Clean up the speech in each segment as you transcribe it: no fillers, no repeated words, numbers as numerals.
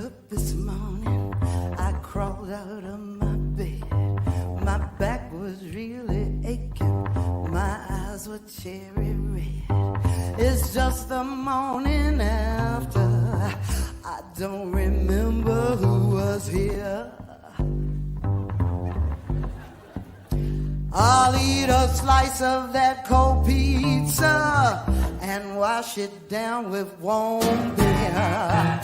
up this morning, I crawled out of my bed. My back was really aching, my eyes were cherry red. It's just the morning after, I don't remember who was here. I'll eat a slice of that cold pizza and wash it down with warm beer.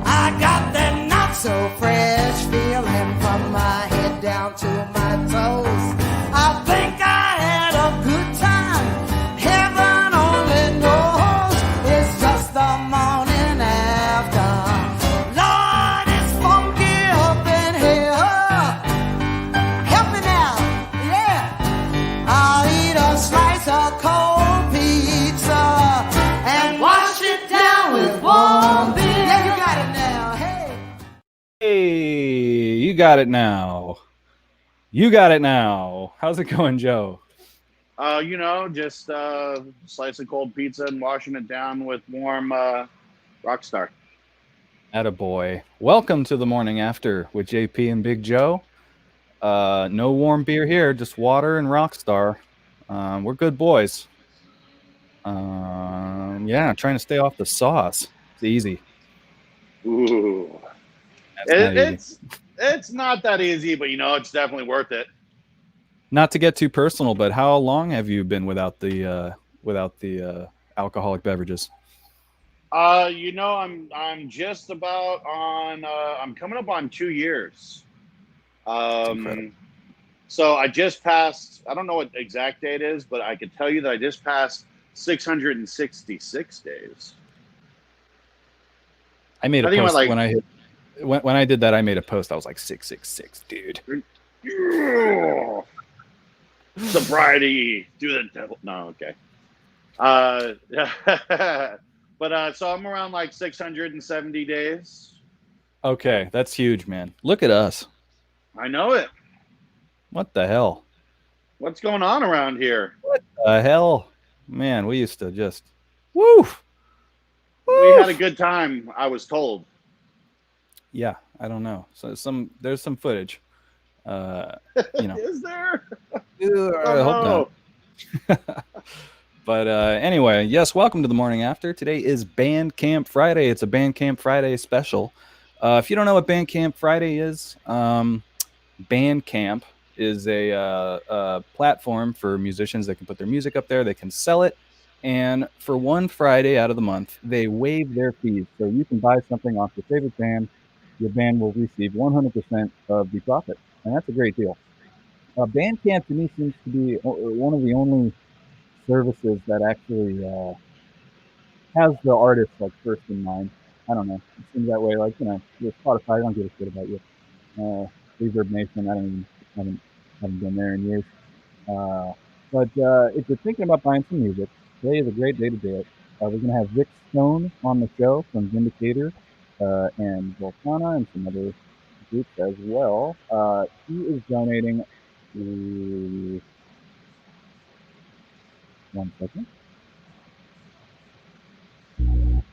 I got that not so fresh feeling from my head down to my toes. I think I had a good time. Heaven only knows it's just the morning after. Lord, it's funky up in here. Help me now, yeah. I'll eat a slice of cold pizza and wash it down with warm beer. Yeah, you got it now. Hey, you got it now. You got it now. How's it going, Joe? Just slice of cold pizza and washing it down with warm Rockstar. Attaboy. Welcome to the morning after with JP and Big Joe. No warm beer here, just water and Rockstar. We're good boys. Trying to stay off the sauce. It's easy. Ooh. It's not that easy, but it's definitely worth it. Not to get too personal, but how long have you been without the alcoholic beverages? I'm just about on. I'm coming up on 2 years. So I just passed. I don't know what the exact date is, but I could tell you that I just passed 666 days. I made a post when I did that. I made a post. I was like 666, dude. Yeah. Sobriety, do the devil. No, okay. But so I'm around like 670 days. Okay, that's huge, man. Look at us. I know it. What the hell? What's going on around here? What the hell? Man, we used to just woo. We had a good time, I was told. Yeah, I don't know. So there's some footage. Is there? I hope not. But anyway, yes, welcome to the morning after. Today is Bandcamp Friday. It's a Bandcamp Friday special. If you don't know what Bandcamp Friday is, Bandcamp is a platform for musicians that can put their music up there. They can sell it. And for one Friday out of the month, they waive their fees. So you can buy something off your favorite band. Your band will receive 100% of the profit. And that's a great deal. Bandcamp to me seems to be one of the only services that actually has the artist like first in mind. I don't know. It seems that way. Like, with Spotify, I don't give a shit about you. Reverb Nation, I haven't been there in years. But if you're thinking about buying some music, today is a great day to do it. We're going to have Vic Stone on the show from Vindicator and Volcana and some other groups as well. He is donating to... One second. There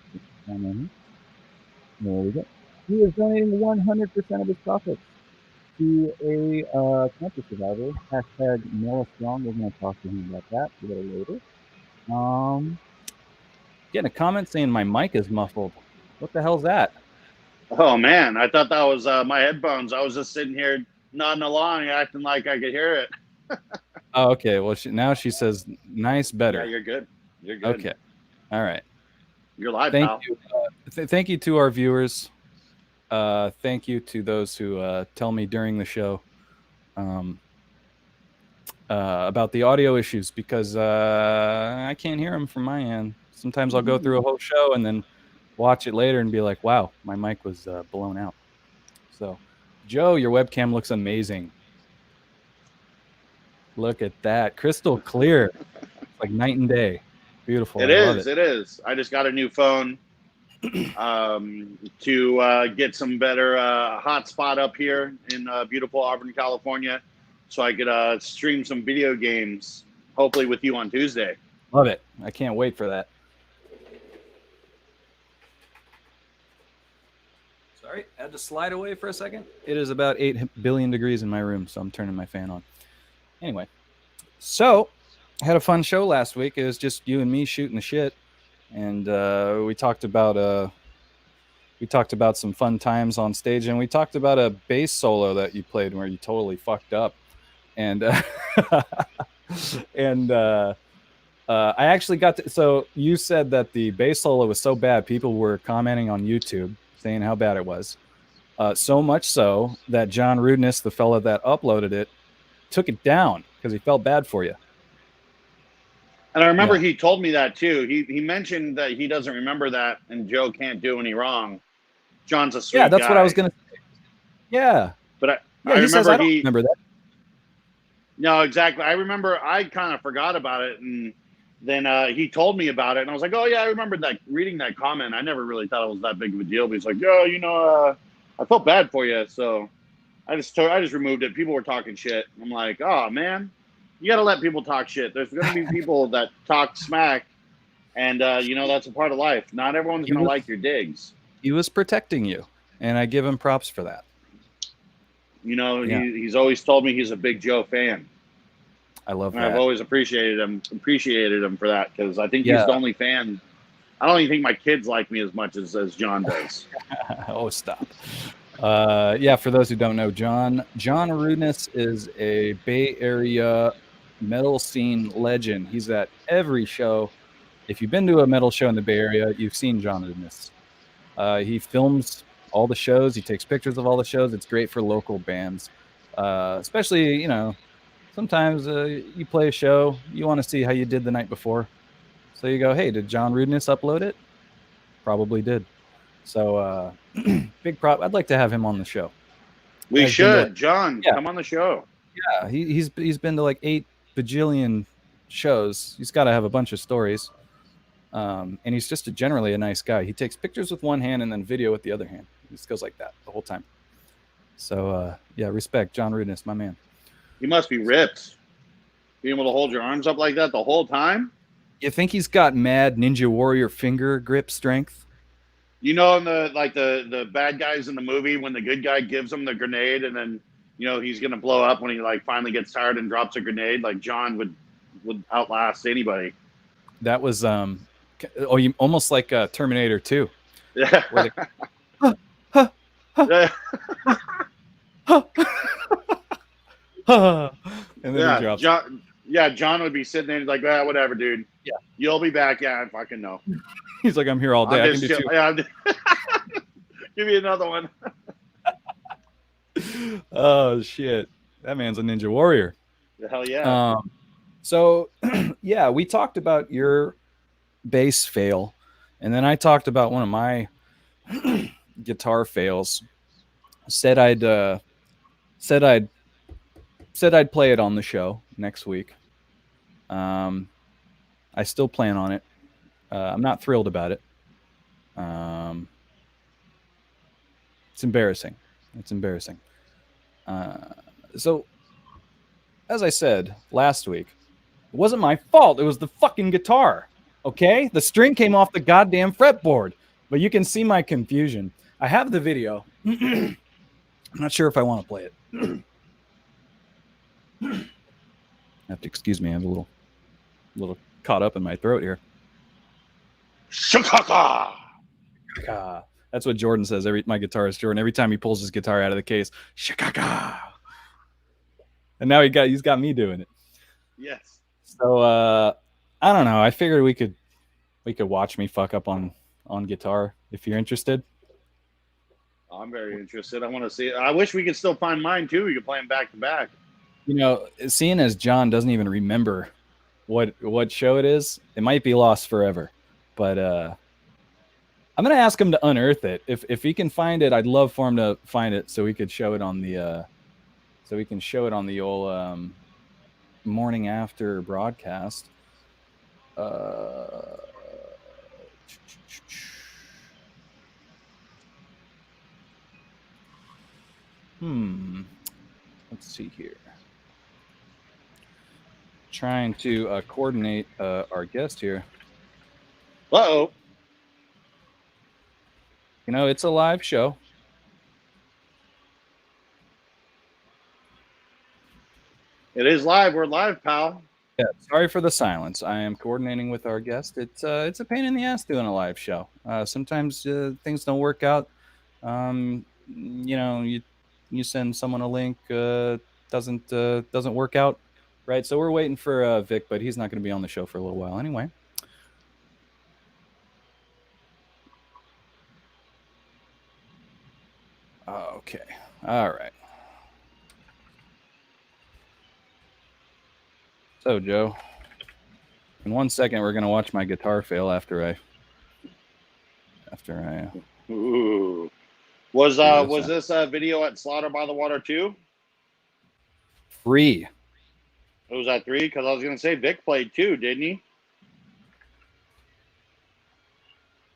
we go. He is donating 100% of his profits to a cancer survivor. Hashtag Noah Strong. We're going to talk to him about that a little later. Getting a comment saying my mic is muffled. What the hell's that? Oh, man. I thought that was my headphones. I was just sitting here nodding along, acting like I could hear it. Oh, okay. Well, now she says, nice, better. Yeah, you're good. You're good. Okay. All right. You're live, thank pal. You. Thank you to our viewers. Thank you to those who tell me during the show about the audio issues, because I can't hear them from my end. Sometimes I'll go through a whole show and then watch it later and be like, wow, my mic was blown out. So, Joe, your webcam looks amazing. Look at that. Crystal clear. Like night and day. Beautiful. It is. I just got a new phone to get some better hotspot up here in beautiful Auburn, California, so I could stream some video games, hopefully with you on Tuesday. Love it. I can't wait for that. Sorry, I had to slide away for a second. It is about 8 billion degrees in my room, so I'm turning my fan on. Anyway, so I had a fun show last week. It was just you and me shooting the shit, and we talked about some fun times on stage, and we talked about a bass solo that you played where you totally fucked up, and and I actually got to. So you said that the bass solo was so bad, people were commenting on YouTube saying how bad it was. So much so that John Rudeness, the fella that uploaded it, took it down because he felt bad for you. And I remember he told me that too. He mentioned that he doesn't remember that, and Joe can't do any wrong. John's a sweet guy. Yeah, that's what I was gonna say. Yeah, but I he remember says I don't remember that. No, exactly. I remember I kind of forgot about it, and then he told me about it, and I was like, oh yeah, I remember that, reading that comment. I never really thought it was that big of a deal. But he's like, oh, I felt bad for you, so I just removed it. People were talking shit. I'm like, oh man, you got to let people talk shit. There's going to be people that talk smack, and that's a part of life. Not everyone's going to like your digs. He was protecting you, and I give him props for that. He's always told me he's a big Joe fan. I love that. I've always appreciated him for that, because I think he's the only fan. I don't even think my kids like me as much as John does. Oh, stop. For those who don't know, John Rudeness is a Bay Area metal scene legend. He's at every show. If you've been to a metal show in the Bay Area, you've seen John Rudeness. He films all the shows. He takes pictures of all the shows. It's great for local bands, especially, sometimes you play a show, you want to see how you did the night before. So you go, hey, did John Rudeness upload it? Probably did. So big prop. I'd like to have him on the show. We should. John, come on the show. Yeah, he's been to like 8 bajillion shows. He's got to have a bunch of stories. And he's just generally a nice guy. He takes pictures with one hand and then video with the other hand. He just goes like that the whole time. So respect, John Rudeness, my man. He must be ripped. Being able to hold your arms up like that the whole time. You think he's got mad Ninja Warrior finger grip strength? In the bad guys in the movie, when the good guy gives him the grenade and then he's gonna blow up when he finally gets tired and drops a grenade, like John would outlast anybody. That was almost like Terminator 2. Yeah. Where and then he drops. John would be sitting there and he's like, whatever, dude. Yeah. You'll be back. Yeah, I fucking know. He's like, I'm here all day. I can do 2. Yeah, give me another one. Oh, shit. That man's a Ninja Warrior. Hell yeah. So, we talked about your bass fail, and then I talked about one of my guitar fails. Said I'd play it on the show next week. I still plan on it. I'm not thrilled about it. It's embarrassing. So, as I said last week, it wasn't my fault. It was the fucking guitar. Okay? The string came off the goddamn fretboard. But you can see my confusion. I have the video. I'm not sure if I want to play it. You have to excuse me. I'm a little caught up in my throat here. Shakaka! That's what Jordan says. My guitarist Jordan, every time he pulls his guitar out of the case, shakaka. And now he's got me doing it. Yes. So I don't know. I figured we could watch me fuck up on guitar if you're interested. I'm very interested. I want to see it. I wish we could still find mine too. We could play them back to back. Seeing as John doesn't even remember what show it is, it might be lost forever. But I'm gonna ask him to unearth it. If he can find it, I'd love for him to find it so we could show it on the old morning after broadcast. Let's see here. Trying to coordinate our guest here. Uh-oh. It's a live show. It is live. We're live, pal. Yeah, sorry for the silence. I am coordinating with our guest. It's a pain in the ass doing a live show. Sometimes things don't work out. You send someone a link, doesn't work out, right? So we're waiting for Vic, but he's not going to be on the show for a little while anyway. Okay, all right. So Joe, in 1 second, we're gonna watch my guitar fail after I. Ooh. Was this a video at Slaughter by the Water too? 3. It was at 3 because I was gonna say Vic played too, didn't he?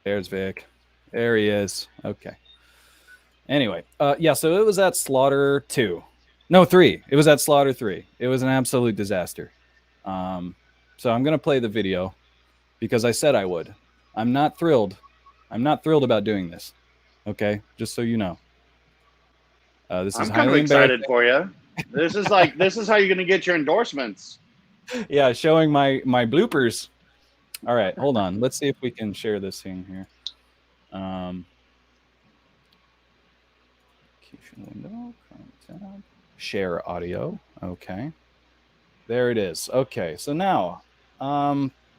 There's Vic. There he is. Okay. Anyway, yeah. So it was at Slaughter 2. No, 3. It was at Slaughter 3. It was an absolute disaster. So I'm gonna play the video because I said I would. I'm not thrilled. I'm not thrilled about doing this. Okay, just so you know. This is I'm kind of excited for you. This is how you're gonna get your endorsements. Yeah, showing my bloopers. All right, hold on. Let's see if we can share this thing here. Window, tab, share audio. Okay, there it is. Okay, so now,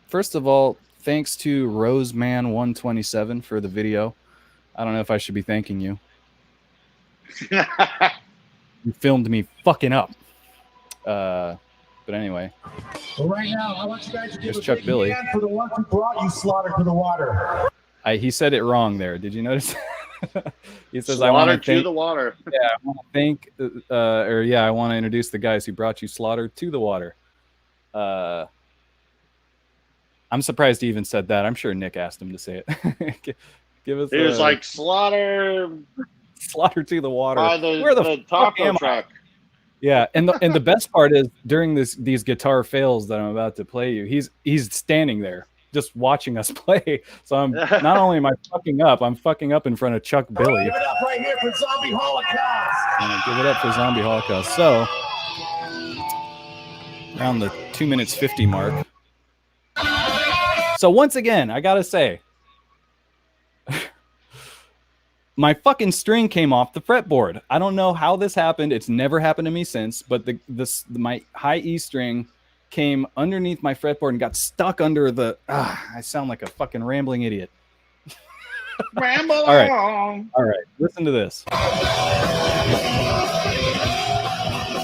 first of all, thanks to Roseman127 for the video. I don't know if I should be thanking you. You filmed me fucking up. But anyway. Well, right now, I want you guys to give a Chuck big Billy. hand for the one who brought you Slaughter to the Water. He said it wrong there. Did you notice? He says, Slaughter I want to the water. Yeah, I want to thank, I want to introduce the guys who brought you Slaughter to the water. I'm surprised he even said that. I'm sure Nick asked him to say it. Give us. It was like Slaughter to the water. Where the taco truck. Yeah, and the best part is during these guitar fails that I'm about to play you, he's standing there just watching us play. So I'm not only am I fucking up, I'm fucking up in front of Chuck Billy. Give it up right here for Zombie Holocaust. Give it up for Zombie Holocaust. So around the 2 minutes 50 mark. So once again, I gotta say, my fucking string came off the fretboard. I don't know how this happened. It's never happened to me since, but my high E string came underneath my fretboard and got stuck under the. I sound like a fucking rambling idiot. Ramble All right. Listen to this.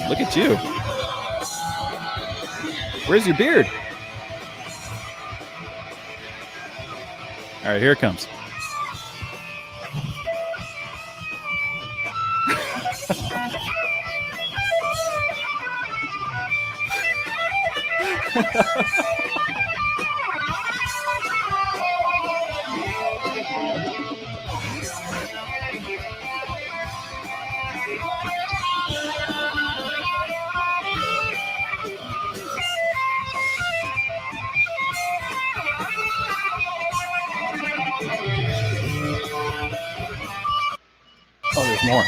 Look at you. Where's your beard? All right, here it comes. Oh, there's more.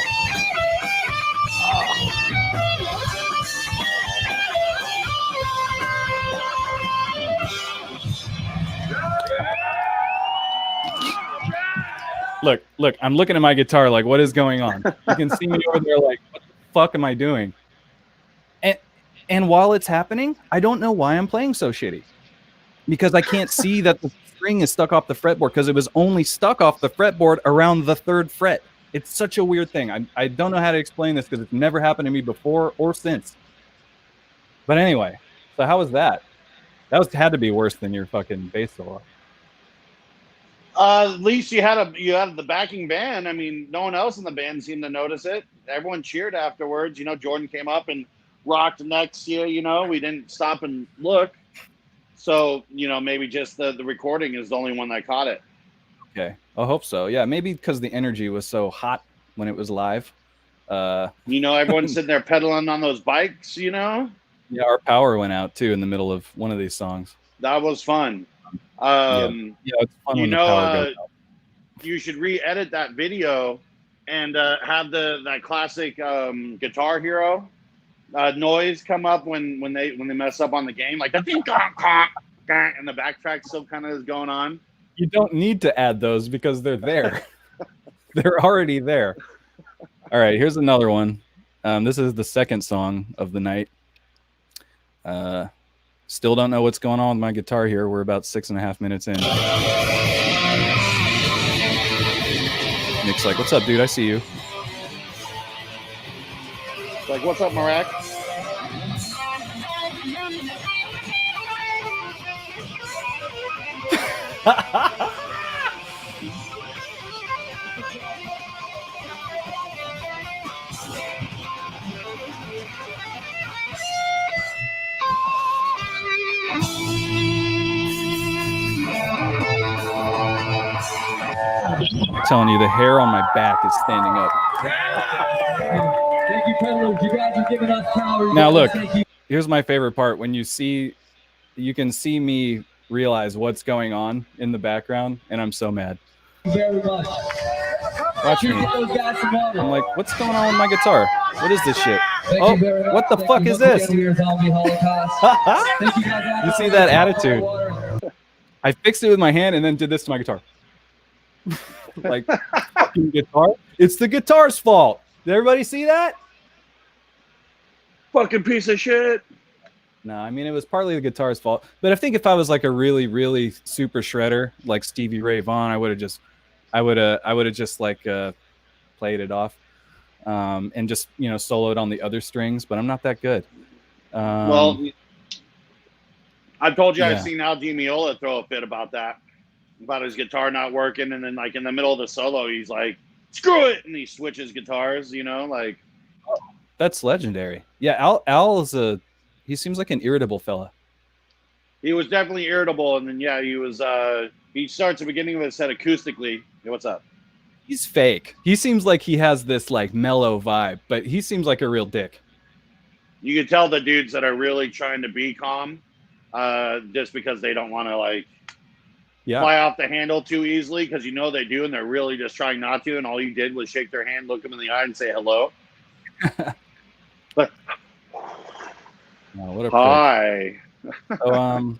Look, I'm looking at my guitar like, what is going on? You can see me over there like, what the fuck am I doing? And while it's happening, I don't know why I'm playing so shitty. Because I can't see that the string is stuck off the fretboard because it was only stuck off the fretboard around the 3rd fret. It's such a weird thing. I don't know how to explain this because it's never happened to me before or since. But anyway, so how was that? That had to be worse than your fucking bass solo. At least you had the backing band. I mean, no one else in the band seemed to notice it. Everyone cheered afterwards. You know, Jordan came up and rocked next year. You know, we didn't stop and look. So, you know, maybe just the recording is the only one that caught it. Okay, I hope so. Yeah, maybe because the energy was so hot when it was live. You know, everyone's sitting there pedaling on those bikes. You know. Yeah, our power went out too in the middle of one of these songs. That was fun. Yeah, it's fun when the power goes out. You should re-edit that video and have that classic Guitar Hero noise come up when they mess up on the game, like the ding dong conk, and the backtrack still kind of is going on. You don't need to add those because they're there. They're already there. All right, here's another one. This is the second song of the night. Still don't know what's going on with my guitar here. We're about 6.5 minutes in. Nick's like, "What's up, dude? I see you." Like, what's up, Marek? I'm telling you, the hair on my back is standing up. Thank you, Pedalers. You guys are giving us power. Now look, here's my favorite part. When you can see me realize what's going on in the background, and I'm so mad. Thank you very much. Watch me. I'm like, what's going on with my guitar? What is this shit? Oh, what the fuck is this? You see that attitude? I fixed it with my hand and then did this to my guitar. Like, fucking guitar? It's the guitar's fault. Did everybody see that? Fucking piece of shit. No, I mean, it was partly the guitar's fault. But I think if I was like a really, really super shredder, like Stevie Ray Vaughan, I would have just like played it off and just, soloed on the other strings. But I'm not that good. Well, I told you yeah. I've seen Al Di Meola throw a fit about that, about his guitar not working, and then like in the middle of the solo, he's like, "Screw it," and he switches guitars. Like. That's legendary. Yeah, Al is he seems like an irritable fella. He was definitely irritable, and then he was. He starts the beginning of the set acoustically. Hey, what's up? He's fake. He seems like he has this like mellow vibe, but he seems like a real dick. You can tell the dudes that are really trying to be calm, just because they don't want to fly off the handle too easily, because they do, and they're really just trying not to. And all you did was shake their hand, look them in the eye, and say hello. But what a hi. So,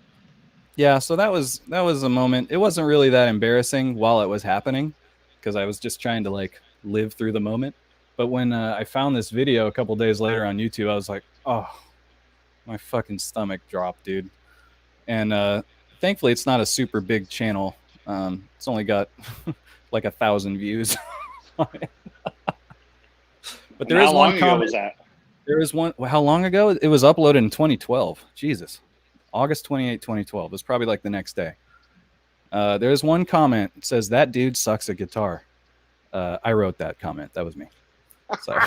so that was a moment. It wasn't really that embarrassing while it was happening, because I was just trying to live through the moment. But when I found this video a couple days later on YouTube, I was like, oh, my fucking stomach dropped, dude. And thankfully, it's not a super big channel. It's only got like 1,000 views. But there is one comment. There is one. How long ago? It was uploaded in 2012. Jesus. August 28, 2012. It was probably like the next day. There's one comment. It says, "That dude sucks at guitar." I wrote that comment. That was me. So,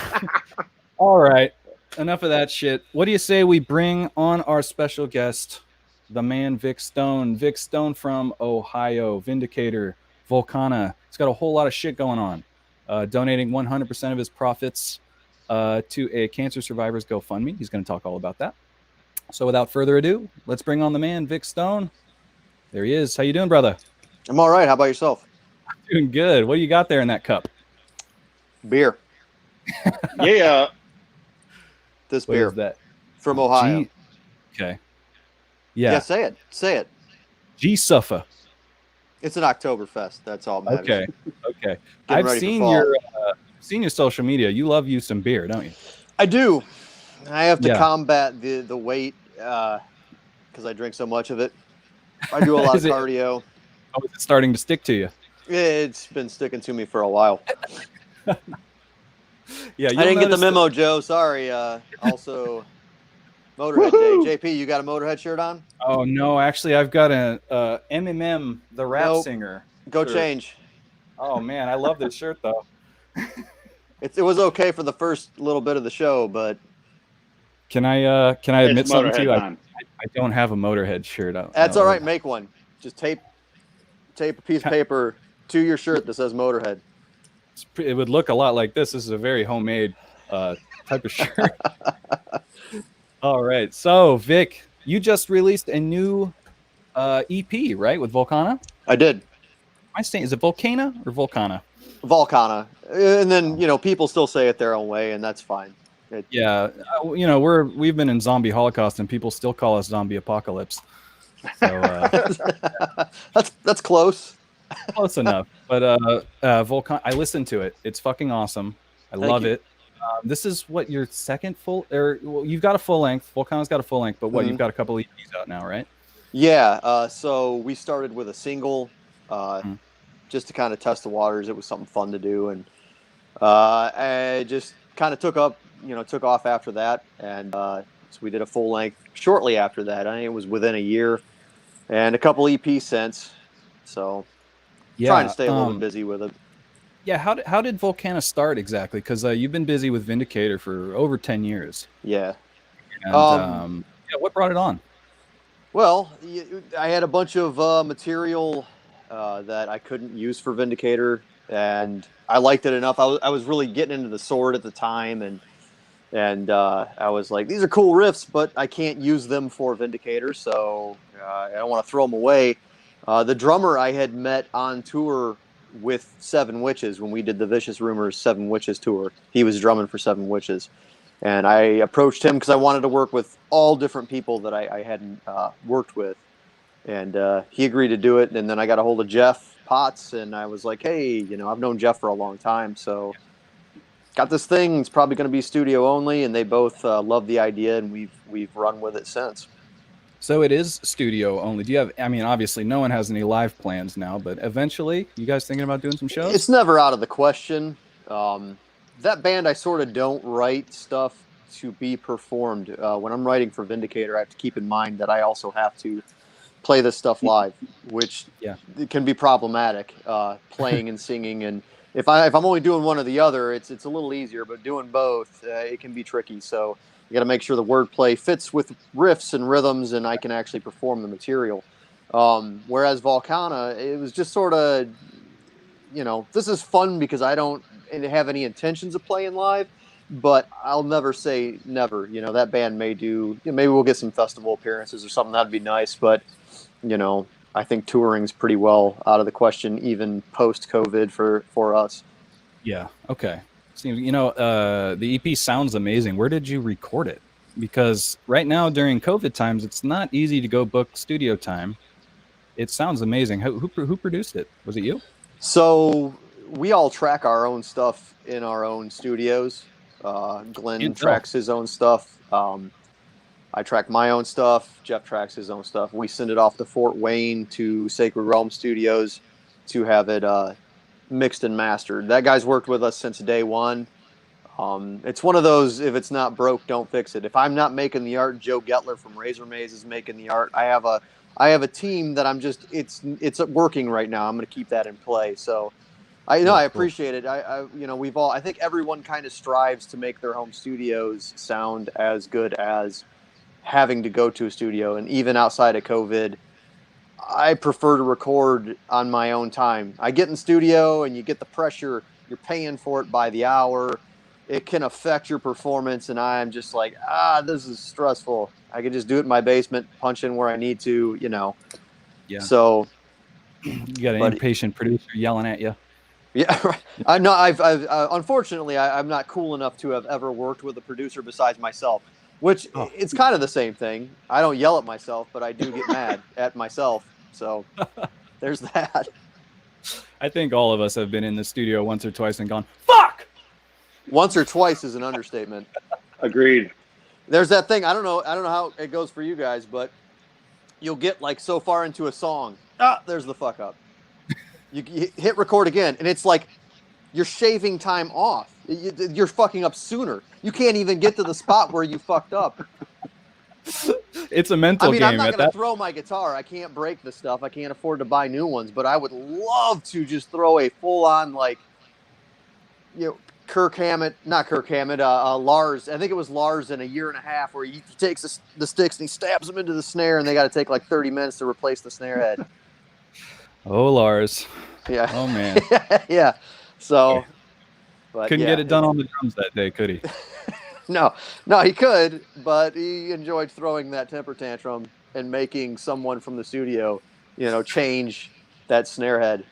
all right. Enough of that shit. What do you say we bring on our special guest, the man Vic Stone. Vic Stone from Ohio, Vindicator, Volcana. He's got a whole lot of shit going on. Donating 100% of his profits to a cancer survivor's GoFundMe. He's going to talk all about that. So without further ado, let's bring on the man, Vic Stone. There he is. How you doing, brother? I'm all right. How about yourself? Doing good. What do you got there in that cup? Beer. Yeah. This What beer is that? from Ohio. Okay. Yeah. Yeah, say it. Say it. G Suffer. It's an Oktoberfest. That's all that matters. Okay. Getting I've ready for seen fall. your social media. You love you some beer, don't you? I do. I have to Yeah. combat the weight because I drink so much of it. I do a lot of cardio. Oh, is it starting to stick to you? It's been sticking to me for a while. Yeah, I didn't get the memo, Joe. Sorry. Also, Motorhead Day. JP, you got a Motorhead shirt on? Oh no, actually, I've got a MMM, the rap Nope. singer. Go shirt. change. Oh man, I love this shirt though. It was okay for the first little bit of the show, but Can I admit It's something to Motorhead you? time. I don't have a Motorhead shirt. that's all right. Make one. Just tape a piece of paper to your shirt that says Motorhead. It would look a lot like this. This is a very homemade type of shirt. All right. So, Vic, you just released a new EP, right, with Volcana? I did. My saying, is it Volcana or Volcana? Volcana. And then, people still say it their own way, and that's fine. Yeah, we've been in zombie holocaust and people still call us zombie apocalypse. So that's close. close enough. But Volcan, I listened to it. It's fucking awesome. I Thank love you. it. This is what your second full, or well, you've got a full length. Volcano's got a full length, but what you've got a couple EPs out now, right? Yeah. So we started with a single, Mhm. just to kind of test the waters. It was something fun to do, and I just kind of took off after that, and so we did a full length shortly after that. I think it was within a year, and a couple EP since. So trying to Yeah. stay a little bit busy with it. Yeah. How did Volcana start exactly? Because you've been busy with Vindicator for over 10 years. Yeah. And what brought it on? Well, I had a bunch of material that I couldn't use for Vindicator, and I liked it enough. I was really getting into the sword at the time, and I was like, these are cool riffs, but I can't use them for Vindicator, so I don't want to throw them away. The drummer I had met on tour with Seven Witches when we did the Vicious Rumors Seven Witches tour. He was drumming for Seven Witches. And I approached him because I wanted to work with all different people that I hadn't worked with. And he agreed to do it. And then I got a hold of Jeff Potts, and I was like, hey, I've known Jeff for a long time. So got this thing. It's probably going to be studio only. And they both love the idea, and we've run with it since. So it is studio only. Do you have, I mean, obviously no one has any live plans now, but eventually you guys thinking about doing some shows? It's never out of the question. That band, I sort of don't write stuff to be performed. When I'm writing for Vindicator, I have to keep in mind that I also have to play this stuff live, which it can be problematic, playing and singing. And if I'm only doing one or the other, it's a little easier, but doing both, it can be tricky. So you got to make sure the wordplay fits with riffs and rhythms, and I can actually perform the material. Whereas Volcana, it was just sort of, this is fun because I don't have any intentions of playing live, but I'll never say never. That band may do, maybe we'll get some festival appearances or something. That'd be nice. But, I think touring's pretty well out of the question, even post-COVID for us. Yeah. Okay. Seems, the EP sounds amazing. Where did you record it? Because right now during COVID times, it's not easy to go book studio time. It sounds amazing. Who produced it? Was it you? So we all track our own stuff in our own studios. Glenn tracks his own stuff. I track my own stuff. Jeff tracks his own stuff. We send it off to Fort Wayne to Sacred Realm Studios to have it mixed and mastered. That guy's worked with us since day one. It's one of those, if it's not broke, don't fix it. If I'm not making the art, Joe Gettler from Razor Maze is making the art. I have a team that I'm just, it's working right now. I'm going to keep that in play. So I appreciate it. I think everyone kind of strives to make their home studios sound as good as having to go to a studio. And even outside of COVID, I prefer to record on my own time. I get in studio and you get the pressure, you're paying for it by the hour. It can affect your performance. And I'm just like, this is stressful. I can just do it in my basement, punch in where I need to, Yeah. So you got an impatient producer yelling at you. Yeah, right. I know. I've unfortunately, I'm not cool enough to have ever worked with a producer besides myself, which it's kind of the same thing. I don't yell at myself, but I do get mad at myself. So there's that. I think all of us have been in the studio once or twice and gone, fuck! Once or twice is an understatement. Agreed. There's that thing. I don't know how it goes for you guys, but you'll get like so far into a song. There's the fuck up. You hit record again, and it's like you're shaving time off. You're fucking up sooner. You can't even get to the spot where you fucked up. It's a mental game. I'm not going to throw my guitar. I can't break the stuff. I can't afford to buy new ones, but I would love to just throw a full-on, Lars. I think it was Lars in a year and a half where he takes the sticks and he stabs them into the snare, and they got to take like 30 minutes to replace the snare head. Oh, Lars. Yeah. Oh, man. Yeah. So. But couldn't get it done on the drums that day, could he? No, he could, but he enjoyed throwing that temper tantrum and making someone from the studio, change that snare head.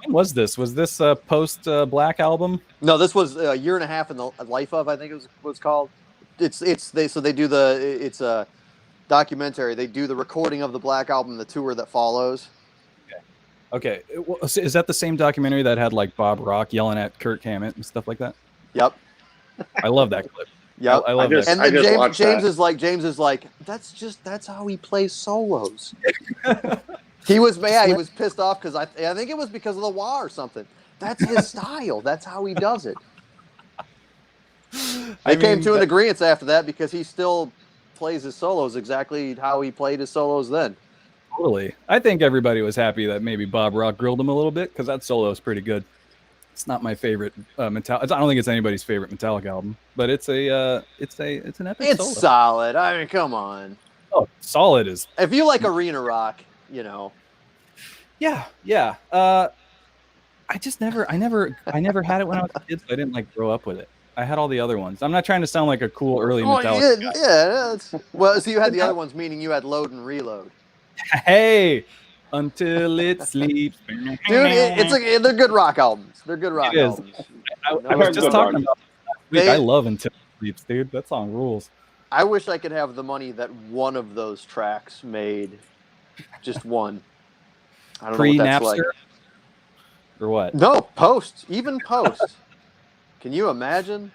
When was this? Was this a post Black album? No, this was a year and a half in the life of, I think it was called. They do it's a documentary. They do the recording of the Black Album, the tour that follows. Okay, is that the same documentary that had like Bob Rock yelling at Kirk Hammett and stuff like that? Yep. I love that clip. Yep. I love that. And I then just James is like, that's how he plays solos. He was pissed off because I think it was because of the wah or something. That's his style. That's how he does it. I came to an agreement after that because he still plays his solos exactly how he played his solos then. Totally. I think everybody was happy that maybe Bob Rock grilled him a little bit because that solo is pretty good. It's not my favorite Metallica. I don't think it's anybody's favorite Metallica album, but it's an epic solo. It's solid. I mean, come on. Oh, solid is. If you like arena rock, you know. Yeah. I never had it when I was a kid, so I didn't like grow up with it. I had all the other ones. I'm not trying to sound like a cool early Metallica guy. Yeah. Well, so you had the other ones, meaning you had Load and Reload. Hey, until it sleeps, dude. They're good rock albums. They're good rock albums. I was just talking about last week. I love Until It Sleeps, dude. That song rules. I wish I could have the money that one of those tracks made. Just one. I don't know what that's like. Or what? No, even post. Can you imagine?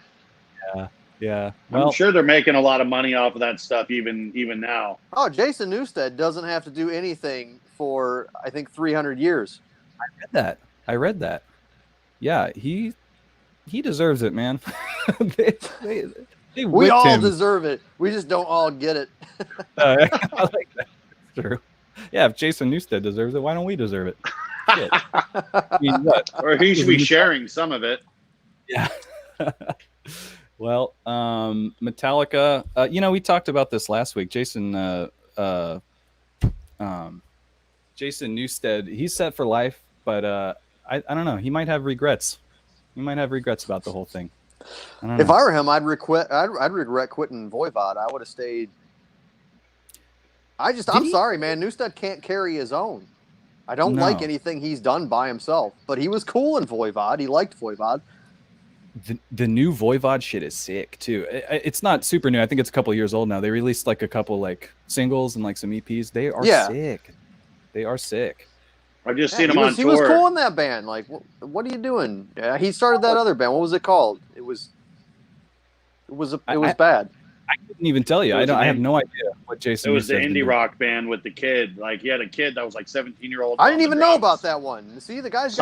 Yeah. Well, I'm sure they're making a lot of money off of that stuff even now. Oh, Jason Newsted doesn't have to do anything for, I think, 300 years. I read that. Yeah, he deserves it, man. We all deserve it. We just don't all get it. I like that. That's true. Yeah, if Jason Newsted deserves it, why don't we deserve it? Shit. I mean, what? Or he should be sharing some of it. Yeah. Well, Metallica. We talked about this last week. Jason Newsted. He's set for life, but I don't know. He might have regrets. He might have regrets about the whole thing. If I were him, I'd regret quitting Voivod. I would have stayed. I'm sorry, man. Newsted can't carry his own. I don't like anything he's done by himself, but he was cool in Voivod. He liked Voivod. The new Voivod shit is sick too. It's not super new. I think it's a couple years old now. They released like a couple like singles and like some EPs. They are sick. They are sick. I've just seen him on tour. He was cool in that band. Like, what are you doing? He started that other band. What was it called? It was bad. I couldn't even tell you. I have no idea what Jason. It was the indie rock band with the kid. Like he had a kid that was like 17-year-old. I didn't even know about that one. See, the guy's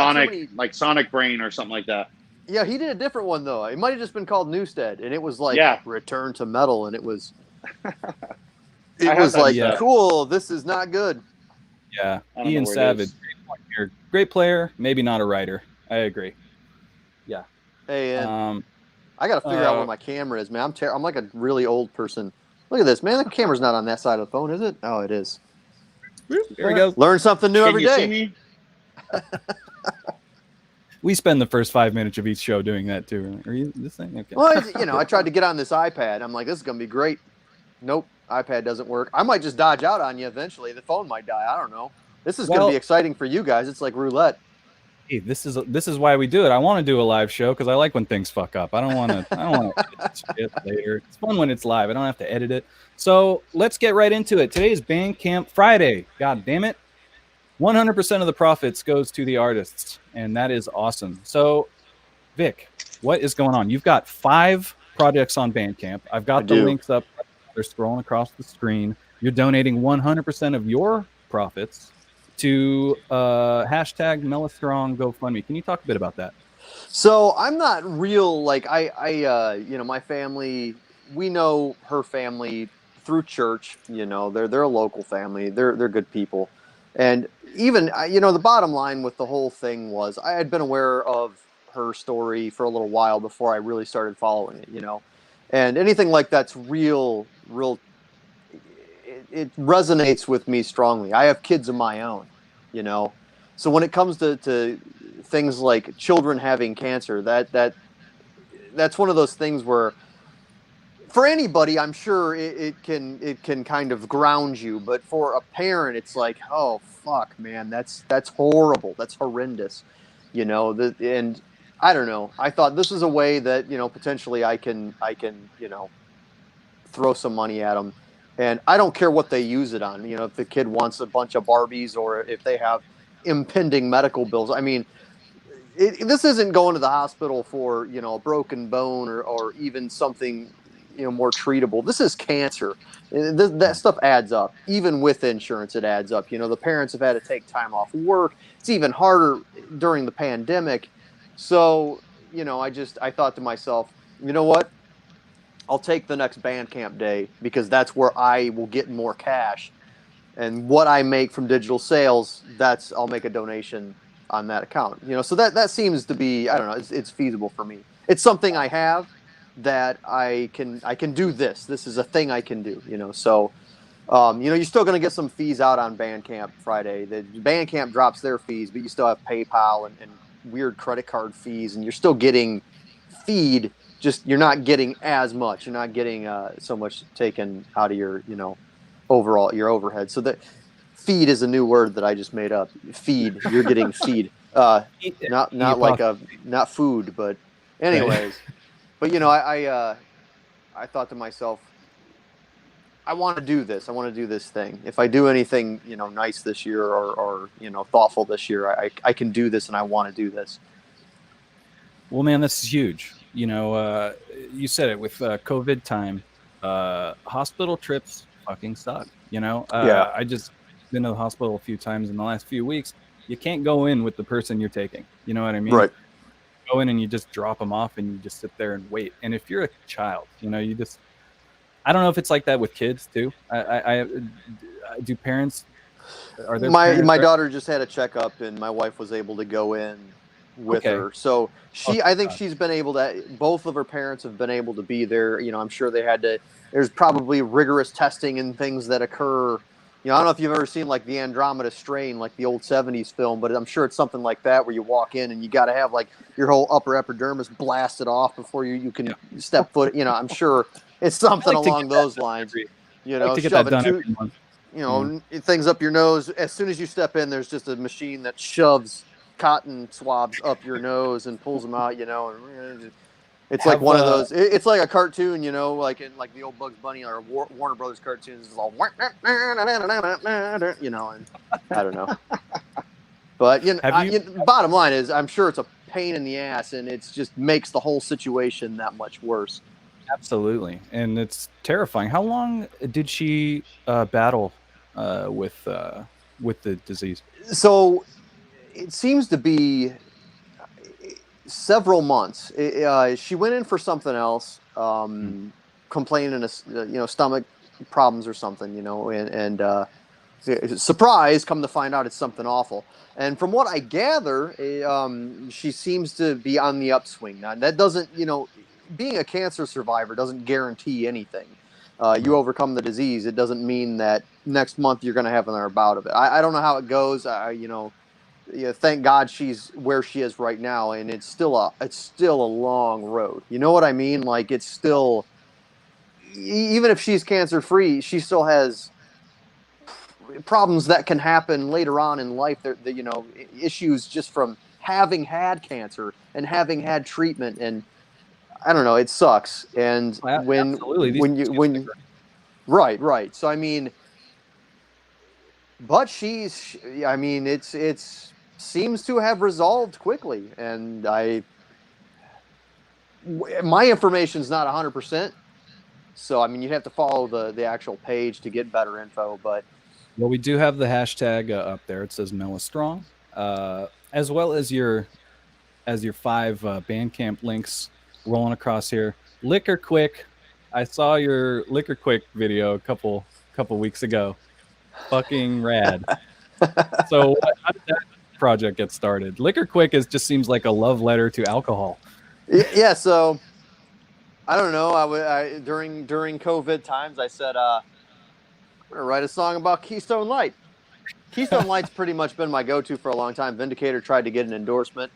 like Sonic Brain or something like that. Yeah, he did a different one though. It might have just been called Newsted, and it was like Return to Metal, and it was cool. This is not good. Yeah, Ian Savage, great player, maybe not a writer. I agree. Yeah. Hey, and I got to figure out where my camera is, man. I'm like a really old person. Look at this, man. The camera's not on that side of the phone, is it? Oh, it is. Here we go. Learn something new every day. See me? We spend the first 5 minutes of each show doing that too. Are you this thing? Okay. Well, I tried to get on this iPad. I'm like, this is gonna be great. Nope, iPad doesn't work. I might just dodge out on you eventually. The phone might die. I don't know. This is gonna be exciting for you guys. It's like roulette. Hey, this is why we do it. I want to do a live show because I like when things fuck up. I don't want to edit shit later. It's fun when it's live. I don't have to edit it. So let's get right into it. Today is Bandcamp Friday. God damn it. 100% of the profits goes to the artists, and that is awesome. So, Vic, what is going on? You've got 5 projects on Bandcamp. I've got the links up. They're scrolling across the screen. You're donating 100% of your profits to hashtag Mellastrong GoFundMe. Can you talk a bit about that? So I'm not real, like my family, we know her family through church, they're a local family. They're good people. And even, the bottom line with the whole thing was I had been aware of her story for a little while before I really started following it, and anything like that's real, it resonates with me strongly. I have kids of my own, so when it comes to things like children having cancer, that's one of those things where for anybody, I'm sure it can kind of ground you, but for a parent, it's like, oh fuck, man, that's horrible, that's horrendous, and I don't know. I thought this is a way that, potentially I can, throw some money at them. And I don't care what they use it on. If the kid wants a bunch of Barbies or if they have impending medical bills. I mean, this isn't going to the hospital for, a broken bone or even something, more treatable. This is cancer. That stuff adds up. Even with insurance, it adds up. The parents have had to take time off work. It's even harder during the pandemic. So, I thought to myself, you know what? I'll take the next band camp day because that's where I will get more cash. And what I make from digital sales, I'll make a donation on that account. So that seems to be, I don't know, it's feasible for me. It's something I have that I can do this. This is a thing I can do, So, you're still going to get some fees out on Bandcamp Friday. The Bandcamp drops their fees, but you still have PayPal and weird credit card fees, and you're still getting feed. Just you're not getting as much. You're not getting so much taken out of your, overall your overhead. So that feed is a new word that I just made up. Feed. You're getting feed. Not not food, but anyways. But I thought to myself, I want to do this. I want to do this thing. If I do anything, nice this year or thoughtful this year, I can do this, and I want to do this. Well, man, this is huge. You said it with COVID time. Hospital trips fucking suck. Yeah. I just been to the hospital a few times in the last few weeks. You can't go in with the person you're taking. You know what I mean? Right. Go in and you just drop them off and you just sit there and wait. And if you're a child, you just, I don't know if it's like that with kids too. I do parents, are there my daughter just had a checkup and my wife was able to go in with her. So I think she's been able to, both of her parents have been able to be there. I'm sure there's probably rigorous testing and things that occur. I don't know if you've ever seen like the Andromeda Strain, like the old 70s film, but I'm sure it's something like that where you walk in and you got to have like your whole upper epidermis blasted off before you can step foot. I'm sure it's something along those lines. Shoving things up your nose. As soon as you step in, there's just a machine that shoves cotton swabs up your nose and pulls them out. And it's like one of those. It's like a cartoon, like in like the old Bugs Bunny or Warner Brothers cartoons. It's all, and I don't know. But bottom line is, I'm sure it's a pain in the ass, and it's just makes the whole situation that much worse. Absolutely, and it's terrifying. How long did she battle with the disease? So it seems to be several months. She went in for something else, complaining of stomach problems or something, and surprise, come to find out it's something awful. And from what I gather, she seems to be on the upswing. Now that doesn't, being a cancer survivor doesn't guarantee anything. You overcome the disease. It doesn't mean that next month you're going to have another bout of it. I don't know how it goes. Thank God she's where she is right now, and it's still a long road. You know what I mean? Like, it's still, even if she's cancer free, she still has problems that can happen later on in life. Issues just from having had cancer and having had treatment, and I don't know, it sucks. And when you right. So I mean, but it's seems to have resolved quickly, and my information's not 100%. So I mean, you'd have to follow the actual page to get better info. But well, we do have the hashtag up there. It says Mela Strong, as well as your 5 Bandcamp links rolling across here. Liquor Quick, I saw your Liquor Quick video a couple weeks ago. Fucking rad. So how did that project get started? Liquor Quick just seems like a love letter to alcohol. Yeah. So I don't know. I during COVID times, I said, I'm gonna write a song about Keystone Light. Keystone Light's pretty much been my go-to for a long time. Vindicator tried to get an endorsement.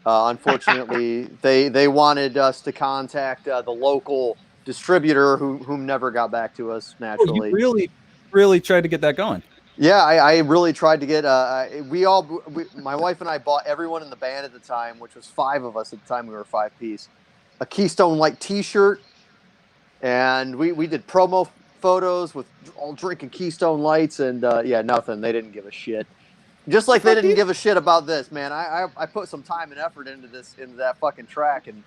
Unfortunately, they wanted us to contact the local distributor, whom never got back to us naturally. Oh, you really tried to get that going. Yeah, I really tried to get. My wife and I bought everyone in the band at the time, which was 5 of us at the time. We were 5-piece. A Keystone Light T-shirt, and we did promo photos with all drinking Keystone Lights, and yeah, nothing. They didn't give a shit. Just like they didn't give a shit about this, man. I put some time and effort into that fucking track, and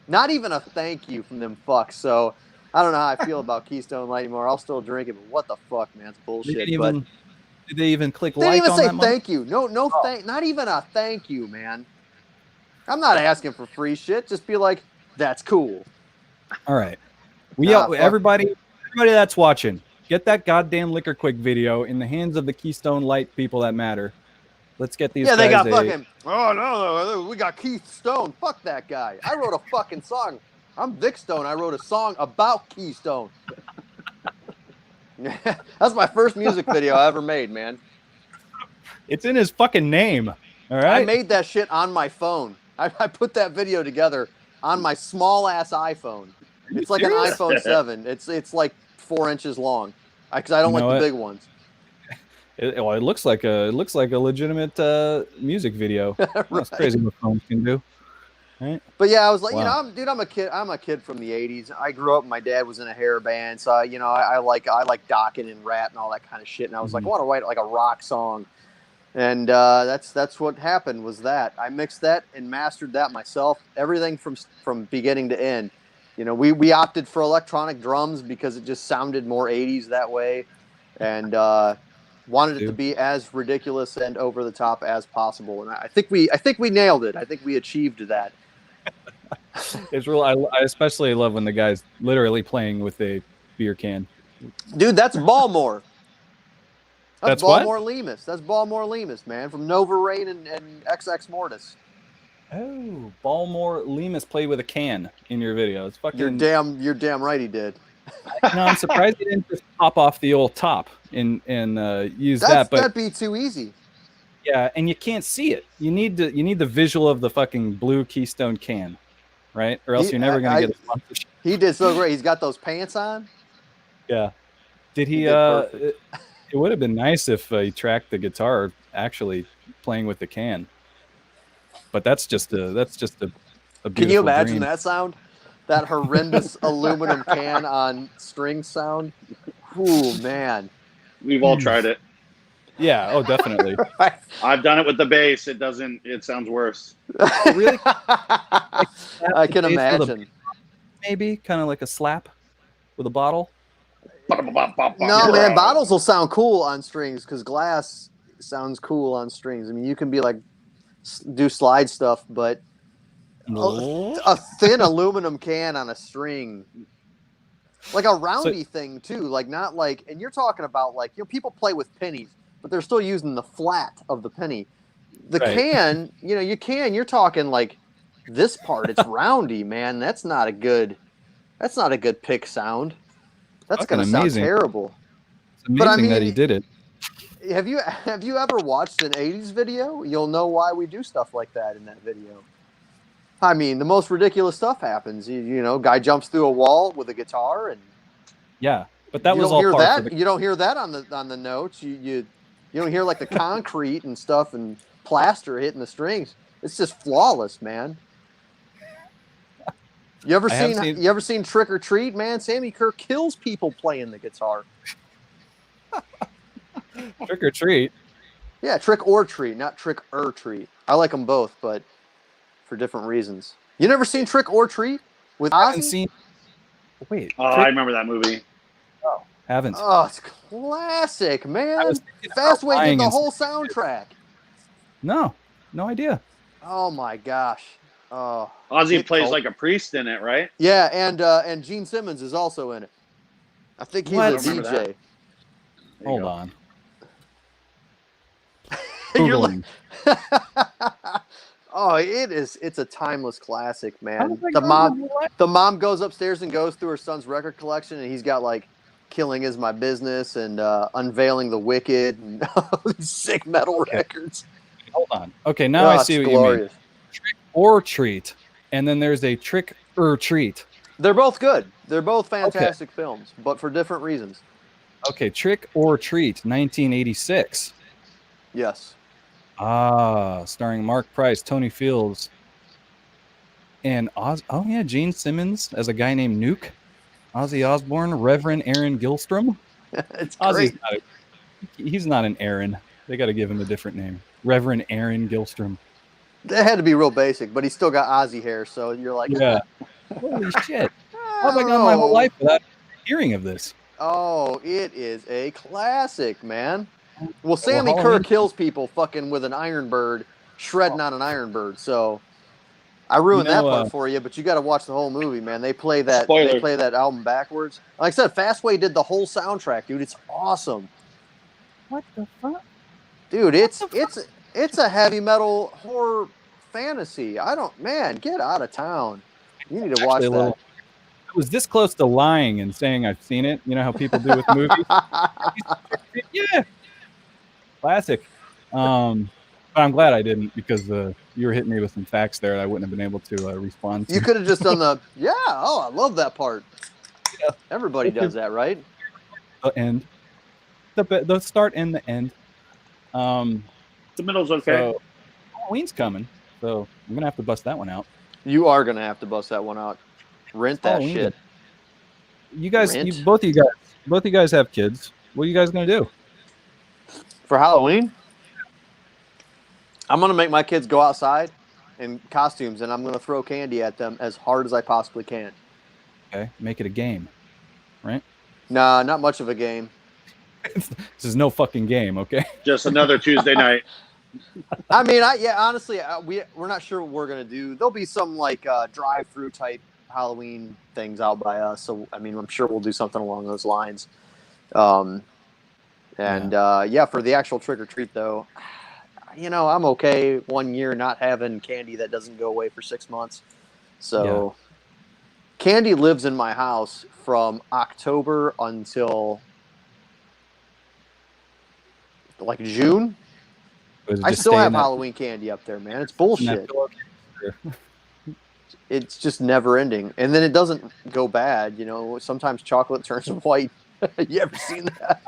not even a thank you from them fucks. So I don't know how I feel about Keystone Light anymore. I'll still drink it, but what the fuck, man? It's bullshit. Did they even click They didn't like even on say that one? thank you. Not even a thank you, man. I'm not asking for free shit. Just be like, that's cool. All right. Nah, Everybody that's watching, get that goddamn Liquor Quick video in the hands of the Keystone Light people that matter. Let's get these Yeah, they guys got fucking. Oh no, we got Keith Stone. Fuck that guy. I wrote a fucking song. I'm Vic Stone. I wrote a song about Keystone. That's my first music video I ever made, man. It's in his fucking name. All right. I made that shit on my phone. I put that video together on my small ass iPhone. It's like serious? an iPhone 7. It's like 4 inches long. Because I don't You know like the what? big ones. It looks like a legitimate music video. Right. That's crazy what phones can do. Right? But yeah, I was like, Wow. I'm a kid from the '80s. I grew up. My dad was in a hair band, so I like docking and rap and all that kind of shit. And I was like, I want to write like a rock song, and that's what happened. Was that I mixed that and mastered that myself. Everything from beginning to end. We opted for electronic drums because it just sounded more '80s that way, and wanted it to be as ridiculous and over the top as possible. And I think we nailed it. I think we achieved that. It's real. I especially love when the guy's literally playing with a beer can. Dude, that's Balmore. That's Balmore Lemus. That's Balmore Lemus, man, from Nova Rain and XX Mortis. Oh, Balmore Lemus played with a can in your video. It's fucking. You're damn right he did. I'm surprised he didn't just pop off the old top and use that. But that'd be too easy. yeah, and you can't see it. You need the visual of the fucking blue Keystone can, right? Or else you're never gonna get a sponsorship. He did so great. He's got those pants on. Yeah. Did he? It would have been nice if he tracked the guitar actually playing with the can. But that's just a beautiful Can you imagine dream. that sound? That horrendous aluminum can on string sound. Ooh, man. We've all tried it. Yeah. Oh, definitely. I've done it with the bass. It sounds worse. Really? I can imagine. Maybe kind of like a slap with a bottle. No, man, bottles will sound cool on strings because glass sounds cool on strings. I mean, you can be like do slide stuff, but a thin aluminum can on a string, like a roundy thing too, like not like. And you're talking about like people play with pennies, but they're still using the flat of the penny. The can, you're talking like this part. It's roundy, man. That's not a good pick sound. That's going to sound terrible. It's amazing that he did it. Have you ever watched an 80s video? You'll know why we do stuff like that in that video. I mean, the most ridiculous stuff happens. Guy jumps through a wall with a guitar, and yeah, but that was all part of You don't hear that on the notes. You don't hear like the concrete and stuff and plaster hitting the strings. It's just flawless, man. You ever seen Trick or Treat, man? Sammy Kerr kills people playing the guitar. Trick or Treat. Yeah, Trick or Treat, not Trick or Treat. I like them both, but for different reasons. You never seen Trick or Treat with Ozzy? I haven't seen. Wait. I remember that movie. Oh, haven't. Oh, it's classic, man. Fastway did the whole soundtrack. No idea. Oh my gosh. Oh, Ozzy plays like a priest in it, right? Yeah, and Gene Simmons is also in it. I think he's a DJ. Hold on. You're like, oh, it's a timeless classic, man. The mom goes upstairs and goes through her son's record collection, and he's got like Killing Is My Business and Unveiling the Wicked and all these sick metal records. Hold on. Okay, now I see what you mean. Trick or Treat, and then there's a Trick or Treat. They're both good. They're both fantastic films, but for different reasons. Okay, Trick or Treat, 1986. Yes. Starring Mark Price, Tony Fields, and Gene Simmons as a guy named Nuke, Ozzy Osbourne, Reverend Aaron Gilstrom. It's Ozzy's great. he's not an Aaron. They got to give him a different name. Reverend Aaron Gilstrom. That had to be real basic, but he's still got Ozzy hair, so you're like, Yeah. Holy shit. How I have I don't gone my whole know. life without hearing of this? Oh, it is a classic, man. Well, Well, Sammy Kerr Halloween- kills people fucking with an iron bird, shredding on an iron bird. So I ruined that part for you, but you got to watch the whole movie, man. They play that album backwards. Like I said, Fastway did the whole soundtrack, dude. It's awesome. What the fuck? Dude, it's a heavy metal horror fantasy. Man, get out of town. You need to watch that. I was this close to lying and saying I've seen it. You know how people do with movies? Yeah. Classic. But I'm glad I didn't, because you were hitting me with some facts there that I wouldn't have been able to respond to. You could have just done I love that part. Yeah. Everybody does that, right? The end. The start and the end. The middle's okay. So Halloween's coming, so I'm gonna have to bust that one out. You are gonna have to bust that one out. Rent that Halloween. shit. You guys, both of you guys have kids. What are you guys gonna do for Halloween? I'm gonna make my kids go outside in costumes, and I'm gonna throw candy at them as hard as I possibly can. Okay, make it a game, right? Nah, not much of a game. This is no fucking game, okay? Just another Tuesday night. I mean, honestly, we're not sure what we're gonna do. There'll be some like drive-through type Halloween things out by us, so I mean, I'm sure we'll do something along those lines. For the actual trick or treat though, I'm okay 1 year not having candy that doesn't go away for 6 months. So candy lives in my house from October until like June. I still have Halloween candy up there, man. It's bullshit. It's just never ending. And then it doesn't go bad. Sometimes chocolate turns white. You ever seen that?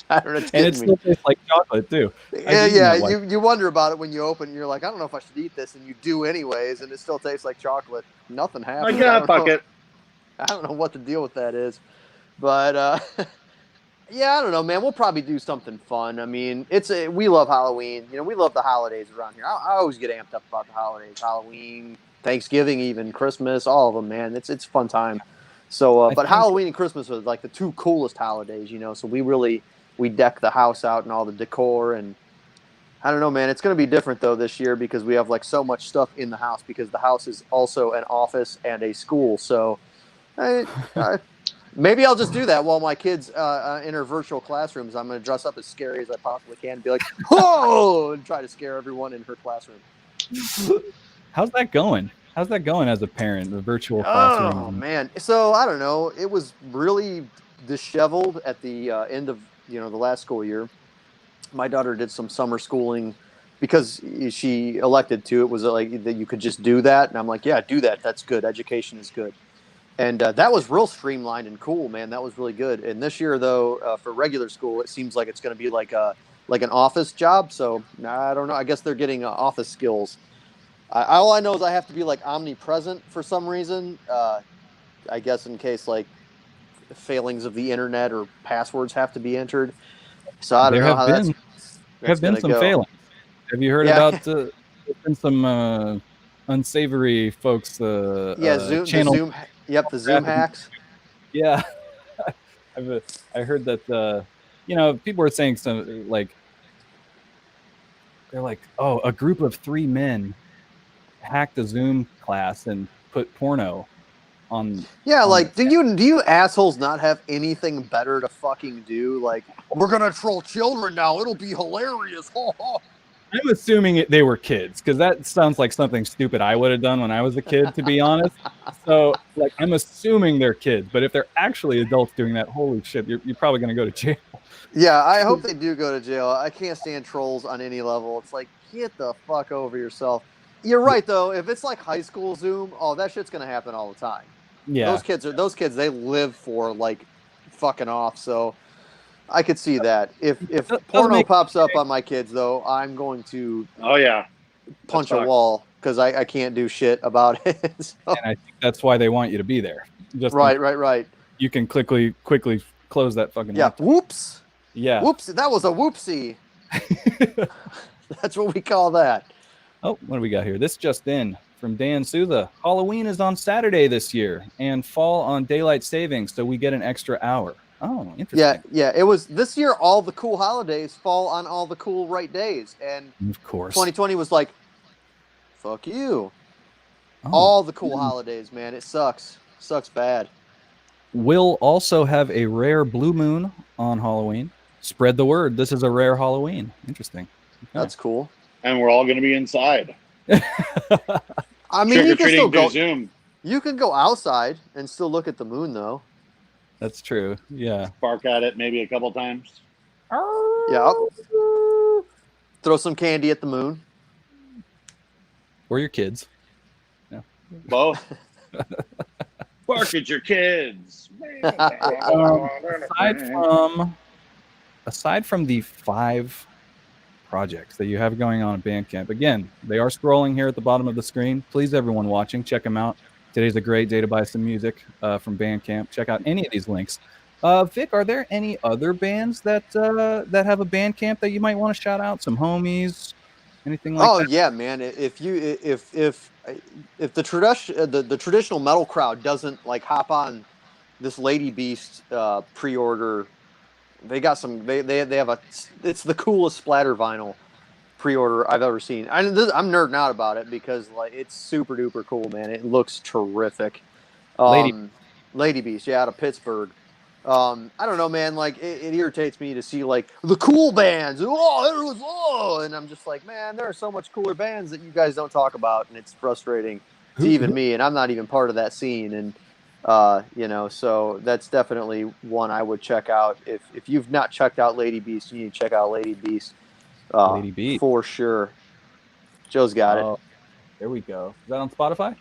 I don't know. And it still tastes like chocolate too. You wonder about it when you open it. You're like, I don't know if I should eat this, and you do anyways, and it still tastes like chocolate. Nothing happens. Fuck it. I don't know what the deal with that is, but I don't know, man. We'll probably do something fun. I mean, we love Halloween. We love the holidays around here. I always get amped up about the holidays. Halloween, Thanksgiving, even Christmas, all of them, man. It's a fun time. So, but Halloween and Christmas are like the two coolest holidays, So we deck the house out and all the decor, and I don't know, man. It's going to be different though this year because we have like so much stuff in the house because the house is also an office and a school. So, maybe I'll just do that while my kids enter virtual classrooms. I'm going to dress up as scary as I possibly can and be like, whoa, and try to scare everyone in her classroom. How's that going? How's that going as a parent, the virtual classroom? Oh, man. So, I don't know. It was really disheveled at the end of, the last school year. My daughter did some summer schooling because she elected to. It was like that you could just do that. And I'm like, yeah, do that. That's good. Education is good. And that was real streamlined and cool, man. That was really good. And this year, though, for regular school, it seems like it's going to be like an office job. So I don't know. I guess they're getting office skills. All I know is I have to be like omnipresent for some reason. I guess in case like failings of the internet or passwords have to be entered. So I don't know how that's there have been some failings. Have you heard about there's been some unsavory folks? Zoom. Channel. The Zoom hacks. Yeah, I heard that. People were saying some they're like, oh, a group of 3 men hacked a Zoom class and put porno on. Yeah, like, do you assholes not have anything better to fucking do? Like, we're gonna troll children now. It'll be hilarious. I'm assuming they were kids because that sounds like something stupid I would have done when I was a kid, to be honest. So, I'm assuming they're kids, but if they're actually adults doing that, holy shit, you're probably going to go to jail. Yeah, I hope they do go to jail. I can't stand trolls on any level. It's like, get the fuck over yourself. You're right, though. If it's like high school Zoom, that shit's going to happen all the time. Yeah. Those kids, they live for fucking off. So I could see that. If Doesn't porno make- pops up on my kids, though, I'm going to Oh yeah. punch a fucked. wall because I can't do shit about it. So- And I think that's why they want you to be there. Just right. you can quickly close that fucking Yeah. laptop. Whoops. Yeah. Whoops. That was a whoopsie. That's what we call that. Oh, what do we got here? This just in from Dan Southa. Halloween is on Saturday this year and fall on daylight savings, so we get an extra hour. Oh, interesting. Yeah. It was this year. All the cool holidays fall on all the cool right days, and Of course. 2020 was like, fuck you. Oh. All the cool holidays, man. It sucks. Sucks bad. We'll also have a rare blue moon on Halloween. Spread the word. This is a rare Halloween. Interesting. Okay. That's cool. And we're all going to be inside. I mean, you can still Trick-or-treating go. through Zoom. You can go outside and still look at the moon, though. That's true. Yeah. Bark at it maybe a couple times. Yeah. Throw some candy at the moon. Or your kids. Both. Bark at your kids. Aside from the 5 projects that you have going on at Bandcamp, again, they are scrolling here at the bottom of the screen. Please, everyone watching, check them out. Today's a great day to buy some music from Bandcamp. Check out any of these links. Vic, are there any other bands that have a Bandcamp that you might want to shout out? Some homies, anything like that? Oh yeah, man. If the traditional metal crowd doesn't like hop on this Lady Beast pre-order, they got some. They have it's the coolest splatter vinyl pre-order I've ever seen. I'm nerding out about it because like it's super duper cool, man. It looks terrific. Lady Beast, yeah, out of Pittsburgh. I don't know, man. Like it irritates me to see like the cool bands. Oh, everyone's and I'm just like, man, there are so much cooler bands that you guys don't talk about, and it's frustrating to even me. And I'm not even part of that scene. And so that's definitely one I would check out. If you've not checked out Lady Beast, you need to check out Lady Beast. Lady Beast for sure. Joe's got it. There we go. Is that on Spotify?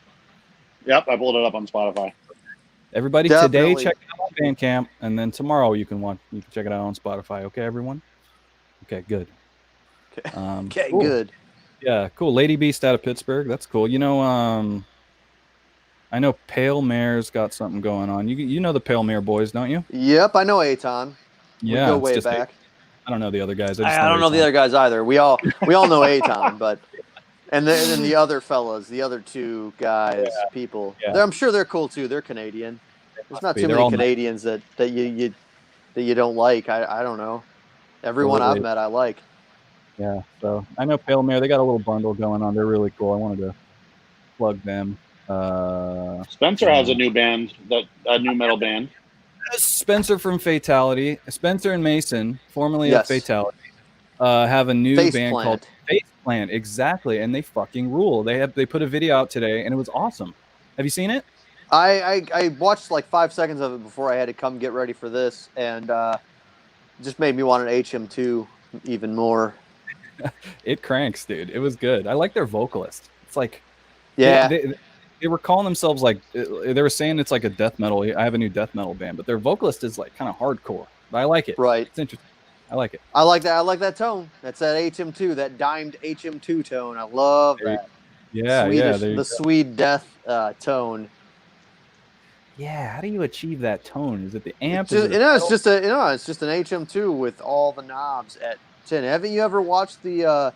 Yep, I pulled it up on Spotify. Everybody, Definitely. today check it out on Bandcamp, and then tomorrow you can check it out on Spotify. Okay, everyone. Okay, good. Okay, cool. good. Yeah, cool. Lady Beast out of Pittsburgh. That's cool. You know, I know Pale Mare's got something going on. You know the Pale Mare boys, don't you? Yep, I know Aton. Yeah, we go it's way just back. I don't know the other guys. I don't know the other guys either. We all know Aton, but and then the other fellas, the other 2 guys, people. Yeah. I'm sure they're cool too. They're Canadian. There's not too They're many all Canadians that you don't like. I don't know. Everyone Totally. I've met, I like. Yeah, so I know Pale Mare. They got a little bundle going on. They're really cool. I wanted to plug them. Spencer has a new band, a new metal band. Spencer from Fatality. Spencer and Mason, formerly of Yes. Fatality, have a new Face band Plant. called Face Plant. Exactly, and they fucking rule. They put a video out today, and it was awesome. Have you seen it? I watched like 5 seconds of it before I had to come get ready for this, and just made me want an HM2 even more. It cranks, dude. It was good. I like their vocalist. It's like, Yeah. they were calling themselves like, they were saying it's like a death metal. I have a new death metal band, but their vocalist is like kind of hardcore. But I like it. Right. It's interesting. I like it. I like that. I like that tone. That's that HM2, that dimed HM2 tone. I love that. Yeah, Swedish, yeah. the Swede death tone. Yeah, how do you achieve that tone? Is it the amp? It's just an HM2 with all the knobs at 10. Haven't you ever watched the?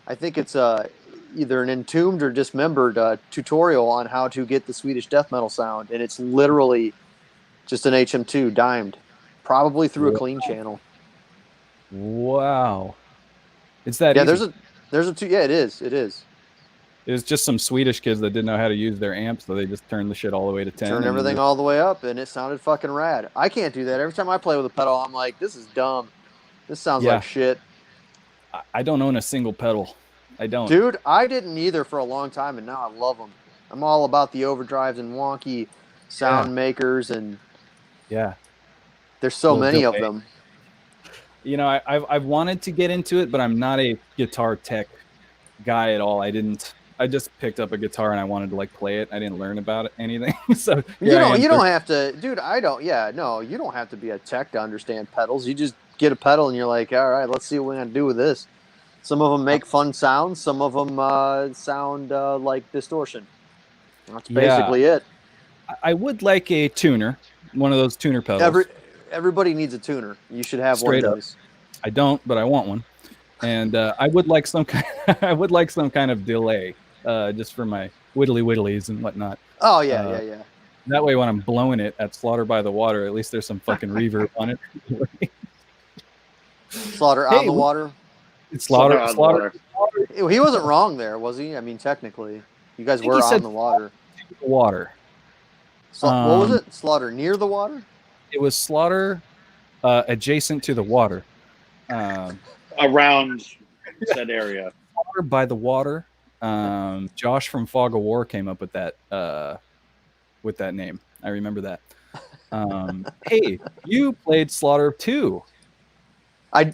I think it's either an Entombed or Dismembered tutorial on how to get the Swedish death metal sound, and it's literally just an HM2 dimed, probably through a clean channel. Wow, it's that. Yeah, easy. there's a two. Yeah, it is. It was just some Swedish kids that didn't know how to use their amps, so they just turned the shit all the way to 10. Turn everything all the way up, and it sounded fucking rad. I can't do that. Every time I play with a pedal, I'm like, this is dumb. This sounds like shit. I don't own a single pedal. I don't. Dude, I didn't either for a long time, and now I love them. I'm all about the overdrives and wonky sound makers, and there's so many of them. You know, I've wanted to get into it, but I'm not a guitar tech guy at all. I just picked up a guitar and I wanted to like play it. I didn't learn about anything. So You don't have to, dude. I don't. Yeah, no, you don't have to be a tech to understand pedals. You just get a pedal and you're like, all right, let's see what we're gonna do with this. Some of them make fun sounds. Some of them sound like distortion. That's basically it. I would like a tuner, one of those tuner pedals. Everybody needs a tuner. You should have Straight one of up. these. I don't, but I want one. And I would like some kind. I would like some kind of delay, just for my whittlies and whatnot. Oh yeah, yeah. That way, when I'm blowing it at Slaughter by the Water, at least there's some fucking reverb on it. Slaughter on the water. It's Slaughter. He wasn't wrong there, was he? I mean, technically, you guys were on the water. Water. What was it? Slaughter near the water? It was Slaughter adjacent to the water. Around said area. Slaughter by the water. Josh from Fog of War came up with that name. I remember that. Hey, you played Slaughter 2.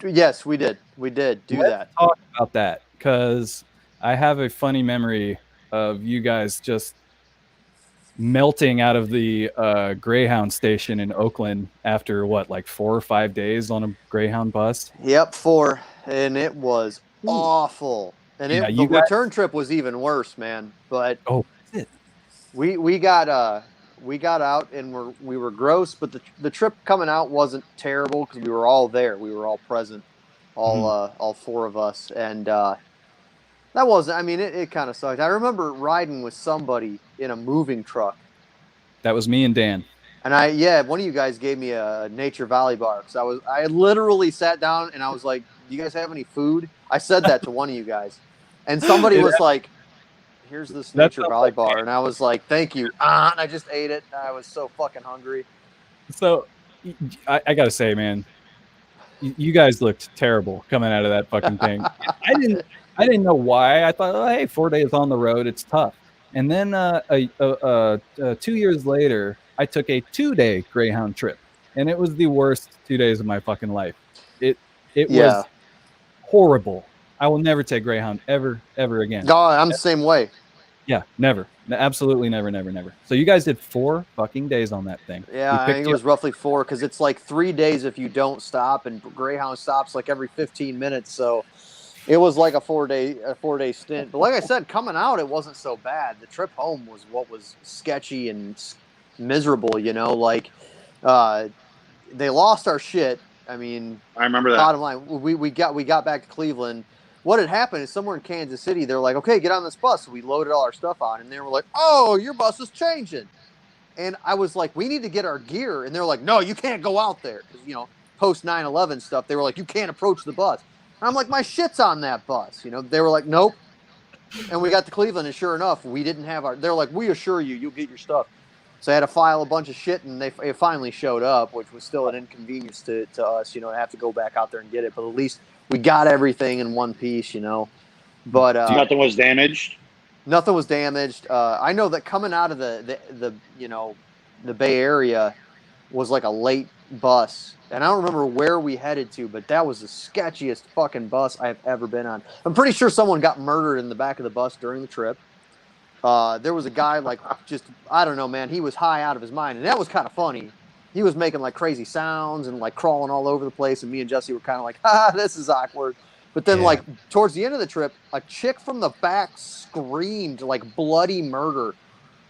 Yes, we did. We did do that. Talk about that, because I have a funny memory of you guys just melting out of the Greyhound station in Oakland after like 4 or 5 days on a Greyhound bus. Yep, 4, and it was awful. And the return trip was even worse, man. But we got out and we were gross, but the trip coming out wasn't terrible because we were all there. We were all present, all 4 of us, and that wasn't. I mean, it kind of sucked. I remember riding with somebody in a moving truck. That was me and Dan. And one of you guys gave me a Nature Valley bar because I literally sat down and I was like, "Do you guys have any food?" I said that to one of you guys, and somebody was like, "Here's this Nature Valley bar," and I was like, "Thank you," and I just ate it. I was so fucking hungry. So, I gotta say, man, you guys looked terrible coming out of that fucking thing. I didn't know why. I thought, oh, hey, 4 days on the road, it's tough. And then 2 years later, I took a 2-day Greyhound trip, and it was the worst 2 days of my fucking life. It was horrible. I will never take Greyhound ever again. No, I'm the same way. Yeah, never. Absolutely never. So you guys did 4 fucking days on that thing. Yeah, I think it was roughly 4 because it's like 3 days if you don't stop, and Greyhound stops like every 15 minutes. So it was like a 4-day stint. But like I said, coming out, it wasn't so bad. The trip home was what was sketchy and miserable. Like they lost our shit. I mean, I remember that. Bottom line, we got back to Cleveland. What had happened is somewhere in Kansas City, they're like, okay, get on this bus. So we loaded all our stuff on, and they were like, oh, your bus is changing. And I was like, we need to get our gear. And they're like, no, you can't go out there. Because, post 9/11 stuff, they were like, you can't approach the bus. And I'm like, my shit's on that bus. They were like, nope. And we got to Cleveland, and sure enough, we didn't have they're like, we assure you, you'll get your stuff. So I had to file a bunch of shit, and it finally showed up, which was still an inconvenience to us, to have to go back out there and get it. But at least we got everything in one piece, But nothing was damaged. Nothing was damaged. I know that coming out of the Bay Area was like a late bus, and I don't remember where we headed to, but that was the sketchiest fucking bus I have ever been on. I'm pretty sure someone got murdered in the back of the bus during the trip. There was a guy I don't know, man. He was high out of his mind, and that was kind of funny. He was making like crazy sounds and like crawling all over the place, and me and Jesse were kind of like, this is awkward. But then like towards the end of the trip, a chick from the back screamed like bloody murder.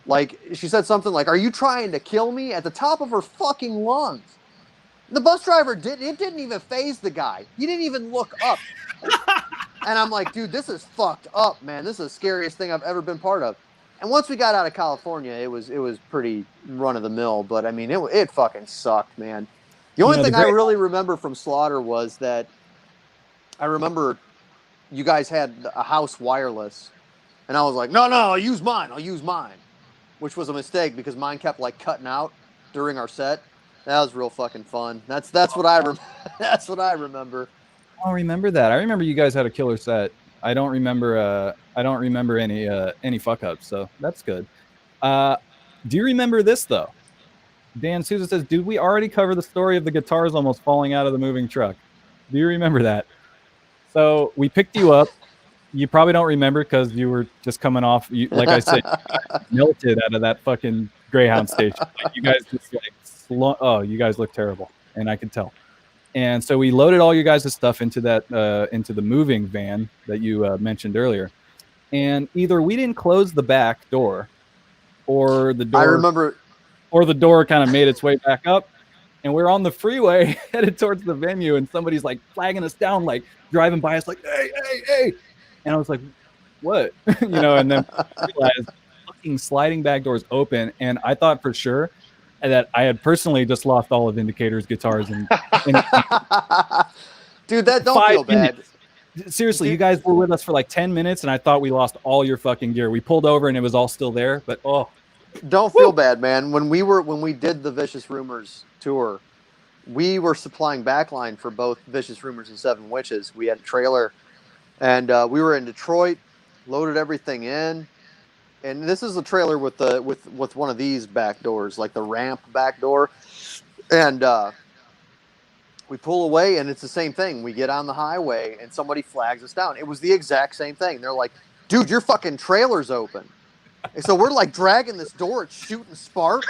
Like she said something like, "Are you trying to kill me?" at the top of her fucking lungs. The bus driver didn't even faze the guy. He didn't even look up. And I'm like, dude, this is fucked up, man. This is the scariest thing I've ever been part of. And once we got out of California, it was pretty run of the mill. But I mean, it fucking sucked, man. The only thing I really remember from Slaughter was that I remember you guys had a house wireless, and I was like, no, I'll use mine, which was a mistake because mine kept like cutting out during our set. That was real fucking fun. That's what I that's what I remember. I don't remember that. I remember you guys had a killer set. I don't remember any fuck ups, so that's good. Do you remember this though? Dan Souza says, "Did we already cover the story of the guitars almost falling out of the moving truck? Do you remember that?" So we picked you up. you probably don't remember because you were just coming off. Like I said, melted out of that fucking Greyhound station. Like, you guys just like oh, you guys look terrible, and I could tell. And so we loaded all your guys' stuff into that into the moving van that you mentioned earlier. And either we didn't close the back door, or the door. I remember. Or the door kind of made its way back up, and we're on the freeway headed towards the venue, and somebody's like flagging us down, like driving by us, like, hey. And I was like, what? And then I realized fucking sliding back doors open, and I thought for sure that I had personally just lost all of Indicator's guitars. And Dude, that don't feel bad. Seriously, you guys were with us for like 10 minutes, and I thought we lost all your fucking gear. We pulled over, and it was all still there, but don't feel bad, man. When we did the Vicious Rumors tour, we were supplying backline for both Vicious Rumors and Seven Witches. We had a trailer, and we were in Detroit, loaded everything in, and this is a trailer with one of these back doors, like the ramp back door, and we pull away, and it's the same thing. We get on the highway, and somebody flags us down. It was the exact same thing. They're like, "Dude, your fucking trailer's open." And so we're like dragging this door, it's shooting sparks,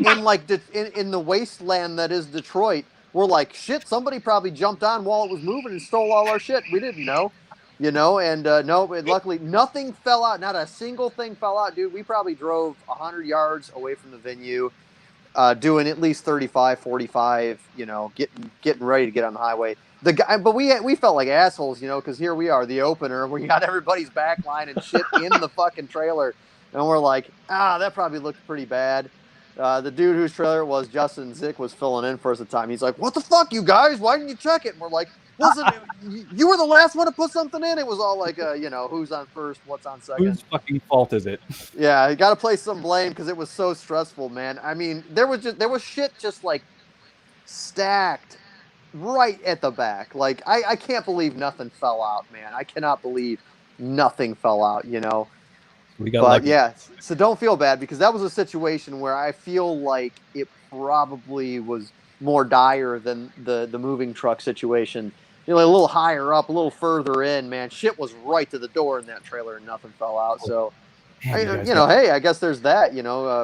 and like in the wasteland that is Detroit, we're like, shit, somebody probably jumped on while it was moving and stole all our shit. We didn't know, and luckily nothing fell out. Not a single thing fell out, dude. We probably drove 100 yards away from the venue, doing at least 35, 45, getting ready to get on the highway. The guy, but we felt like assholes, because here we are, the opener, we got everybody's back line and shit in the fucking trailer. And we're like, that probably looked pretty bad. The dude whose trailer it was, Justin Zick, was filling in for us at the time. He's like, what the fuck, you guys? Why didn't you check it? And we're like, listen, you were the last one to put something in. It was all like, who's on first, what's on second. Whose fucking fault is it? Yeah, you got to place some blame because it was so stressful, man. I mean, there was shit just like stacked right at the back. Like, I can't believe nothing fell out, man. I cannot believe nothing fell out, We got lucky. Yeah, so don't feel bad because that was a situation where I feel like it probably was more dire than the moving truck situation. A little higher up, a little further in, man. Shit was right to the door in that trailer and nothing fell out. So, hey, I guess there's that,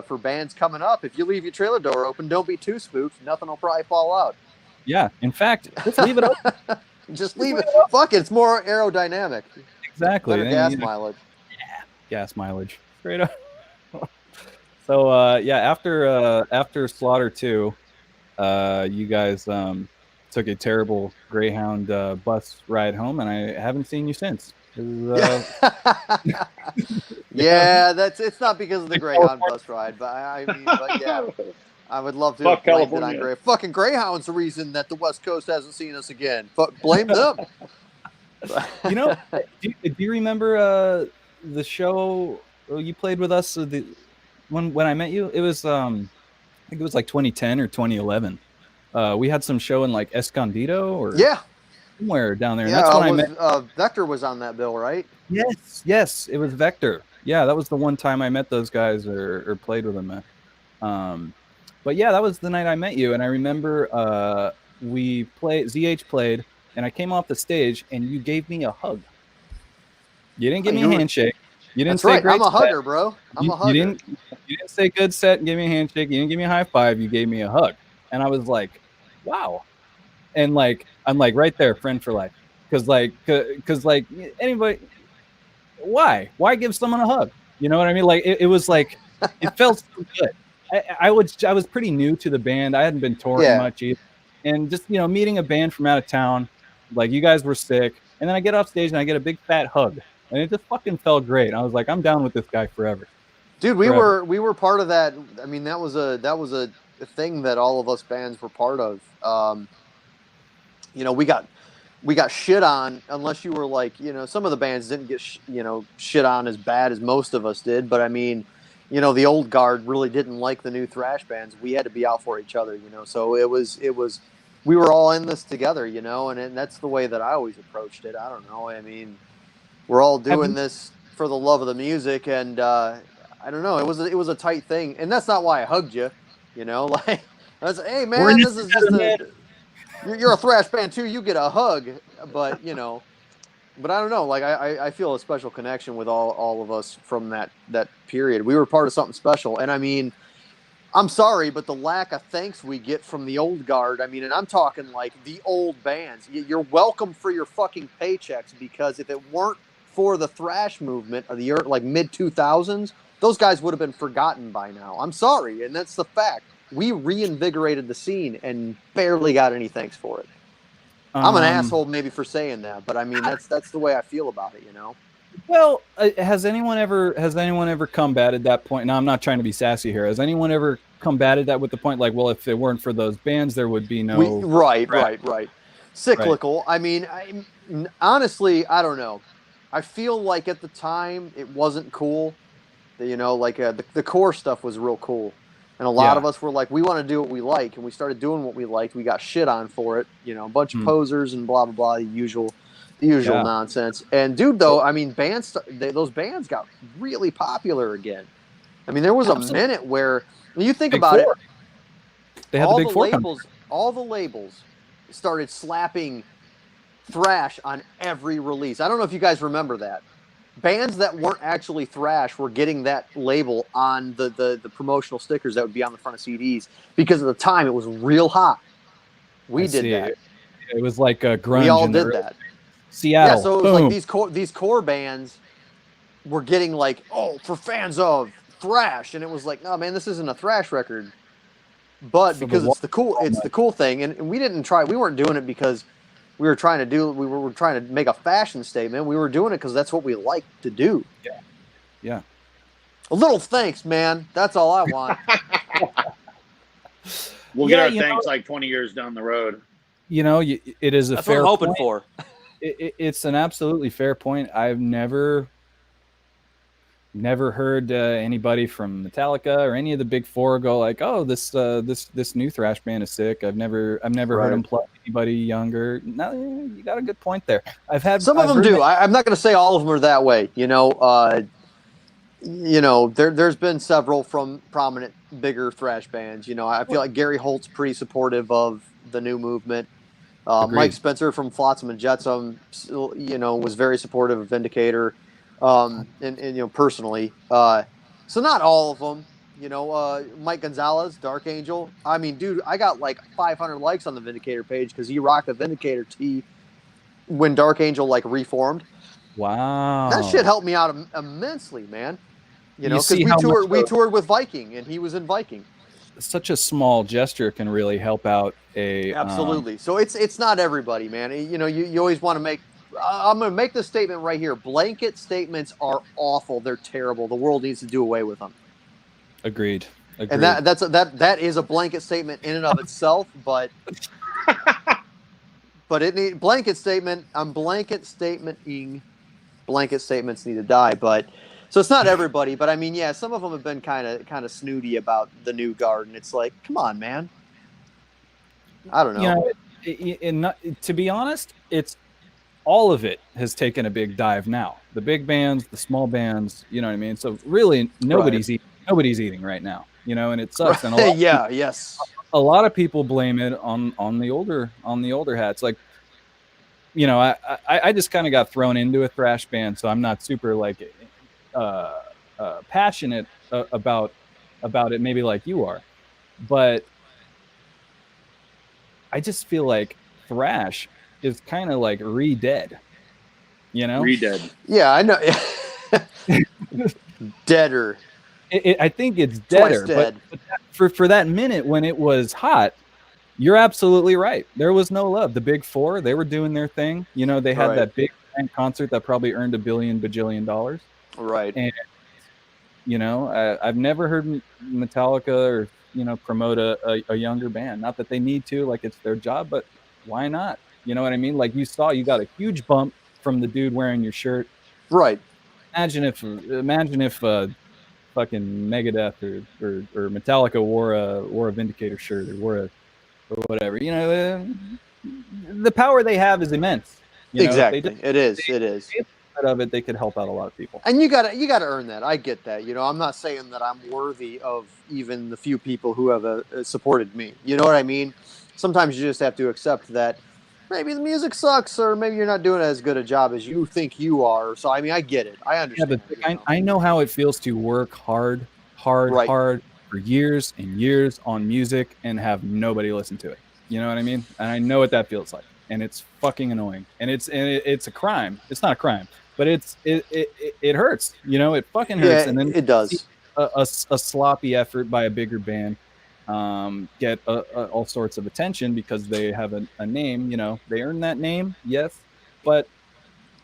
for bands coming up. If you leave your trailer door open, don't be too spooked. Nothing will probably fall out. Yeah, in fact, just leave it open. Just leave it. Fuck it, it's more aerodynamic. Exactly. Better gas mileage. Gas mileage, straight up. So after Slaughter 2, you guys took a terrible Greyhound bus ride home, and I haven't seen you since. Yeah, it's not because of the Greyhound bus ride, but yeah, I would love to Fuck blame it California. on fucking Greyhound's the reason that the West Coast hasn't seen us again. Blame them. Do you remember the show you played with us when I met you? It was I think it was like 2010 or 2011. We had some show in like Escondido or somewhere down there. And that's when I met. Vector was on that bill, right? Yes, it was Vector. Yeah, that was the one time I met those guys or played with them. But yeah, that was the night I met you, and I remember ZH played, and I came off the stage, and you gave me a hug. You didn't give me a handshake. You didn't say great. I'm a hugger, bro. I'm a hugger. You didn't say good set and give me a handshake. You didn't give me a high five. You gave me a hug, and I was like, wow. And like I'm like right there, friend for life. Because anybody, why give someone a hug? You know what I mean? Like it was like it felt so good. I was pretty new to the band. I hadn't been touring much either, and just meeting a band from out of town, like you guys were sick, and then I get off stage and I get a big fat hug. And it just fucking felt great. I was like, I'm down with this guy forever. Dude, we were part of that. I mean, that was a thing that all of us bands were part of. We got shit on, unless you were like, some of the bands didn't get shit on as bad as most of us did. But I mean, the old guard really didn't like the new thrash bands. We had to be out for each other, So it was we were all in this together, and that's the way that I always approached it. I don't know. I mean, we're all doing this for the love of the music, and I don't know. It was a tight thing, and that's not why I hugged you. Like I was, hey man, this is just you're a thrash band too. You get a hug, but But I don't know. Like I feel a special connection with all of us from that period. We were part of something special. And I mean, I'm sorry, but the lack of thanks we get from the old guard. I mean, and I'm talking like the old bands. You're welcome for your fucking paychecks, because if it weren't for the thrash movement of the like mid 2000s, those guys would have been forgotten by now. I'm sorry, and that's the fact. We reinvigorated the scene and barely got any thanks for it. I'm an asshole maybe for saying that, but I mean that's the way I feel about it, you know. Well, has anyone ever combated that point? Now, I'm not trying to be sassy here. Has anyone ever combated that with the point like, well, if it weren't for those bands, there would be no right. Cyclical. Right. I mean, honestly, I don't know. I feel like at the time it wasn't cool. You know, like the core stuff was real cool. And a lot of us were like, we want to do what we like. And we started doing what we liked. We got shit on for it. You know, a bunch of posers and blah, blah, blah, the usual nonsense. And, dude, though, I mean, those bands got really popular again. I mean, there was a minute where, when you think about it, they had all the big all the labels started slapping thrash on every release. I don't know if you guys remember that. Bands that weren't actually thrash were getting that label on the promotional stickers that would be on the front of CDs, because at the time it was real hot. We did that. It was like a grunge. We all did that. Seattle. Yeah, so it was like these core bands were getting like, oh, for fans of thrash, and it was like, no, man, this isn't a thrash record. But because it's the cool thing, and we weren't doing it because we were trying to make a fashion statement. We were doing it because that's what we like to do. Yeah. A little thanks, man. That's all I want. We'll get our thanks like 20 years down the road. You know, it is a that's fair what I'm hoping point. for. It's an absolutely fair point. I've never heard anybody from Metallica or any of the big four go like, "Oh, this new thrash band is sick." I've never heard them plug anybody younger. No, you got a good point there. I've of them do. I'm not going to say all of them are that way. You know, there's been several from prominent bigger thrash bands. You know, I feel like Gary Holt's pretty supportive of the new movement. Mike Spencer from Flotsam and Jetsam, you know, was very supportive of Vindicator. And you know, personally, so not all of them, you know, Mike Gonzalez, Dark Angel. I mean, dude, I got like 500 likes on the Vindicator page because he rocked the Vindicator tee when Dark Angel like reformed. Wow. That shit helped me out immensely, man. You know, because we toured with Viking and he was in Viking. Such a small gesture can really help out a. Absolutely. So it's not everybody, man. You know, you always want to make. I'm going to make this statement right here. Blanket statements are awful. They're terrible. The world needs to do away with them. Agreed. And that is a blanket statement in and of itself, but blanket statement. I'm blanket statementing. Blanket statements need to die, but so it's not everybody. But I mean, yeah, some of them have been kind of snooty about the new guard, and it's like, come on, man. I don't know. You know, to be honest, it's. All of it has taken a big dive now. The big bands, the small bands, you know what I mean? So really nobody's eating right now, you know, and it sucks. And a lot of people blame it on the older hats. Like, you know, I just kind of got thrown into a thrash band, so I'm not super like passionate about it maybe like you are. But I just feel like thrash is kind of like re-dead, you know? Re-dead. Yeah, I know. Deader. I think it's deader. But for that minute when it was hot, you're absolutely right. There was no love. The big four, they were doing their thing. You know, they had that big concert that probably earned $1 bajillion. Right. And, you know, I've never heard Metallica or, you know, promote a younger band. Not that they need to, like it's their job, but why not? You know what I mean? Like you got a huge bump from the dude wearing your shirt. Right. Imagine if fucking Megadeth or Metallica wore a Vindicator shirt or whatever. You know, the power they have is immense. You know, exactly. It is. Of it, they could help out a lot of people. And you gotta earn that. I get that. You know, I'm not saying that I'm worthy of even the few people who have supported me. You know what I mean? Sometimes you just have to accept that maybe the music sucks, or maybe you're not doing as good a job as you think you are. So I mean, I get it. I Yeah, understand. but I know how it feels to work hard for years and years on music and have nobody listen to it. You know what I mean? And I know what that feels like, and it's fucking annoying. And it's a crime. It's not a crime, but it hurts. You know, it fucking hurts. Yeah, And then it does. a sloppy effort by a bigger band get all sorts of attention because they have a name. You know, they earn that name, yes, but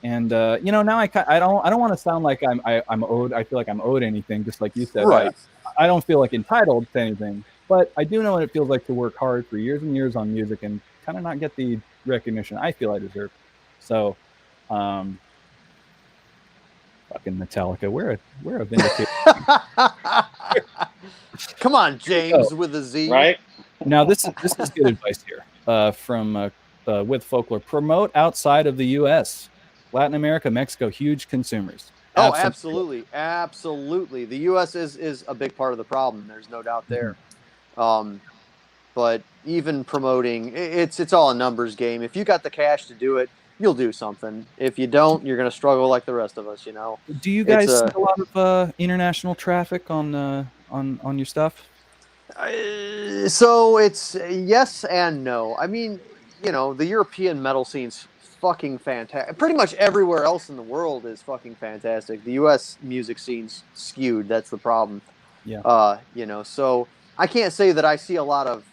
you know, now I don't want to sound like I'm owed. I feel like I'm owed anything, just like you said. Right. I don't feel like entitled to anything, but I do know what it feels like to work hard for years and years on music and kind of not get the recognition I feel I deserve. So, fucking Metallica, we're a vindicated. Come on, James with a Z. Right? Now this is good advice here from with Folklore. Promote outside of the U.S. Latin America, Mexico, huge consumers. Oh, absolutely. The U.S. is a big part of the problem. There's no doubt there. But even promoting, it's all a numbers game. If you got the cash to do it, you'll do something. If you don't, you're going to struggle like the rest of us. You know. Do you guys see a lot of international traffic on your stuff? So it's yes and no. I mean, you know, the European metal scene's fucking fantastic. Pretty much everywhere else in the world is fucking fantastic. The U.S. music scene's skewed. That's the problem. Yeah. You know, so I can't say that I see a lot of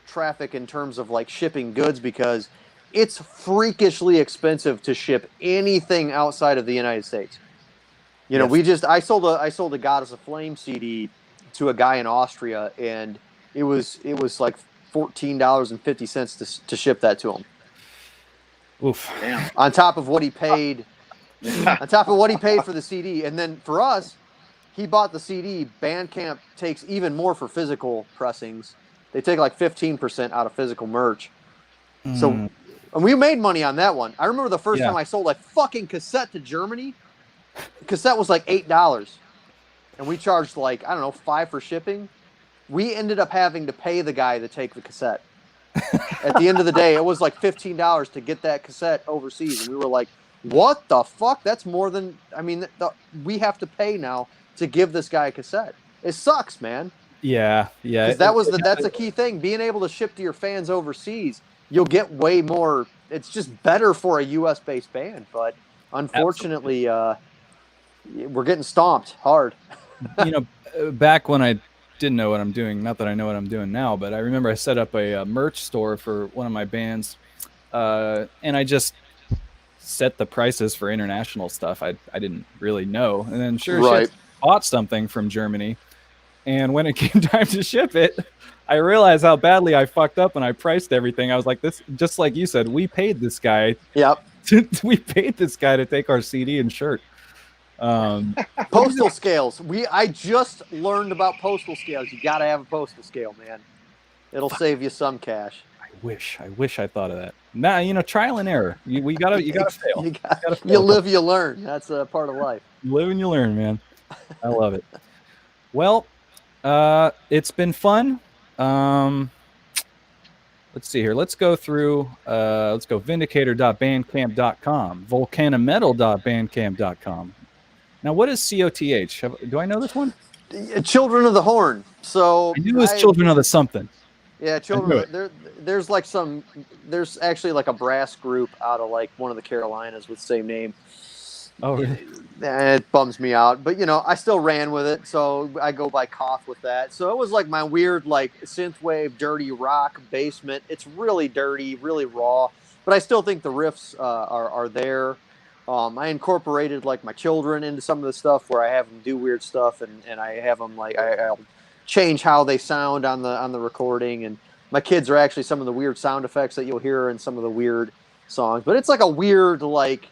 traffic in terms of like shipping goods because it's freakishly expensive to ship anything outside of the United States. You know, I sold a Goddess of Flame CD to a guy in Austria, and it was like $14.50 to ship that to him. Oof. Damn. On top of what he paid, on top of what he paid for the CD, and then for us, he bought the CD. Bandcamp takes even more for physical pressings. They take like 15% out of physical merch. So, and we made money on that one. I remember the first time I sold a fucking cassette to Germany. The cassette was like $8, and we charged like, I don't know, $5 for shipping. We ended up having to pay the guy to take the cassette. At the end of the day, it was like $15 to get that cassette overseas, and we were like, "What the fuck? That's more than we have to pay now to give this guy a cassette." It sucks, man. Yeah. Because that's a key thing. Being able to ship to your fans overseas, you'll get way more. It's just better for a U.S. based band, but unfortunately, we're getting stomped hard. You know, back when I didn't know what I'm doing, not that I know what I'm doing now, but I remember I set up a merch store for one of my bands, and I just set the prices for international stuff. I didn't really know, and then shit, bought something from Germany, and when it came time to ship it, I realized how badly I fucked up, and I priced everything. I was like, this, just like you said, we paid this guy. Yep. We paid this guy to take our CD and shirt. Postal scales. I just learned about postal scales. You got to have a postal scale, man. It'll save you some cash. I wish I thought of that. Now, you know, trial and error. You gotta fail. You live, you learn. That's a part of life. You live and you learn, man. I love it. Well, it's been fun. Let's see here. Let's go through. Let's go vindicator.bandcamp.com, volcanometal.bandcamp.com. Now, what is COTH? Do I know this one? Children of the Horn. So I knew it was Children of the something. Yeah, Children. There's like there's actually like a brass group out of like one of the Carolinas with the same name. Oh, really? It bums me out, but you know, I still ran with it, so I go by Koth with that. So it was like my weird like synthwave, dirty rock basement. It's really dirty, really raw, but I still think the riffs are there. I incorporated like my children into some of the stuff where I have them do weird stuff, and I have them like I'll change how they sound on the recording, and my kids are actually some of the weird sound effects that you'll hear in some of the weird songs. But it's like a weird like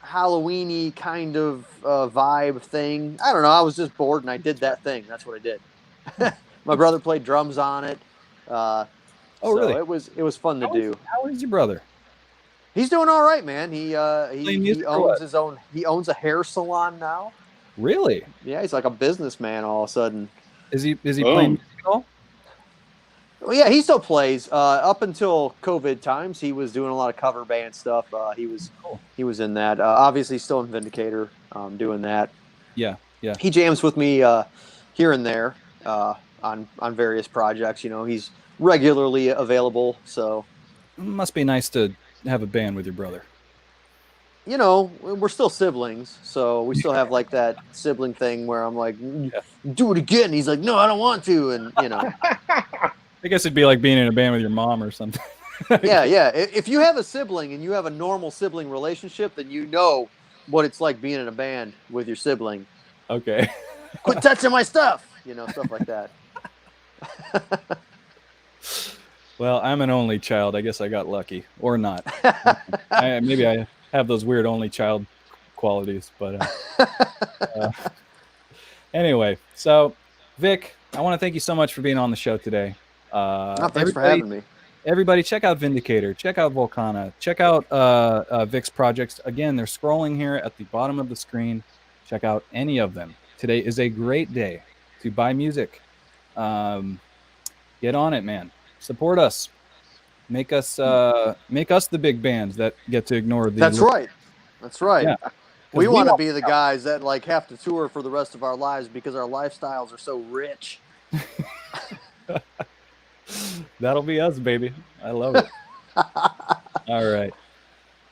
Halloween-y kind of vibe thing. I don't know. I was just bored and I did that thing. That's what I did. My brother played drums on it. Really? It was fun to do. How is your brother? He's doing all right, man. He owns his own. He owns a hair salon now. Really? Yeah, he's like a businessman all of a sudden. Is he playing music at all? Well, yeah, he still plays. Up until COVID times, he was doing a lot of cover band stuff. He was in that. Obviously, still in Vindicator, doing that. Yeah. He jams with me here and there on various projects. You know, he's regularly available. So, It must be nice to have a band with your brother. you know, we're still siblings, so we still have like that sibling thing where I'm like, do it again. He's like, no, I don't want to, and you know. I guess it'd be like being in a band with your mom or something. Yeah. If you have a sibling and you have a normal sibling relationship, then you know what it's like being in a band with your sibling. Okay. Quit touching my stuff, you know, stuff like that. Well, I'm an only child. I guess I got lucky, or not. Maybe I have those weird only child qualities, but anyway. So, Vic, I want to thank you so much for being on the show today. Thanks for having me. Everybody, check out Vindicator. Check out Volcana. Check out Vic's projects. Again, they're scrolling here at the bottom of the screen. Check out any of them. Today is a great day to buy music. Get on it, man. Support us. Make us the big bands that get to ignore the. That's right. Yeah. We want to be the guys that like have to tour for the rest of our lives because our lifestyles are so rich. That'll be us, baby. I love it. All right.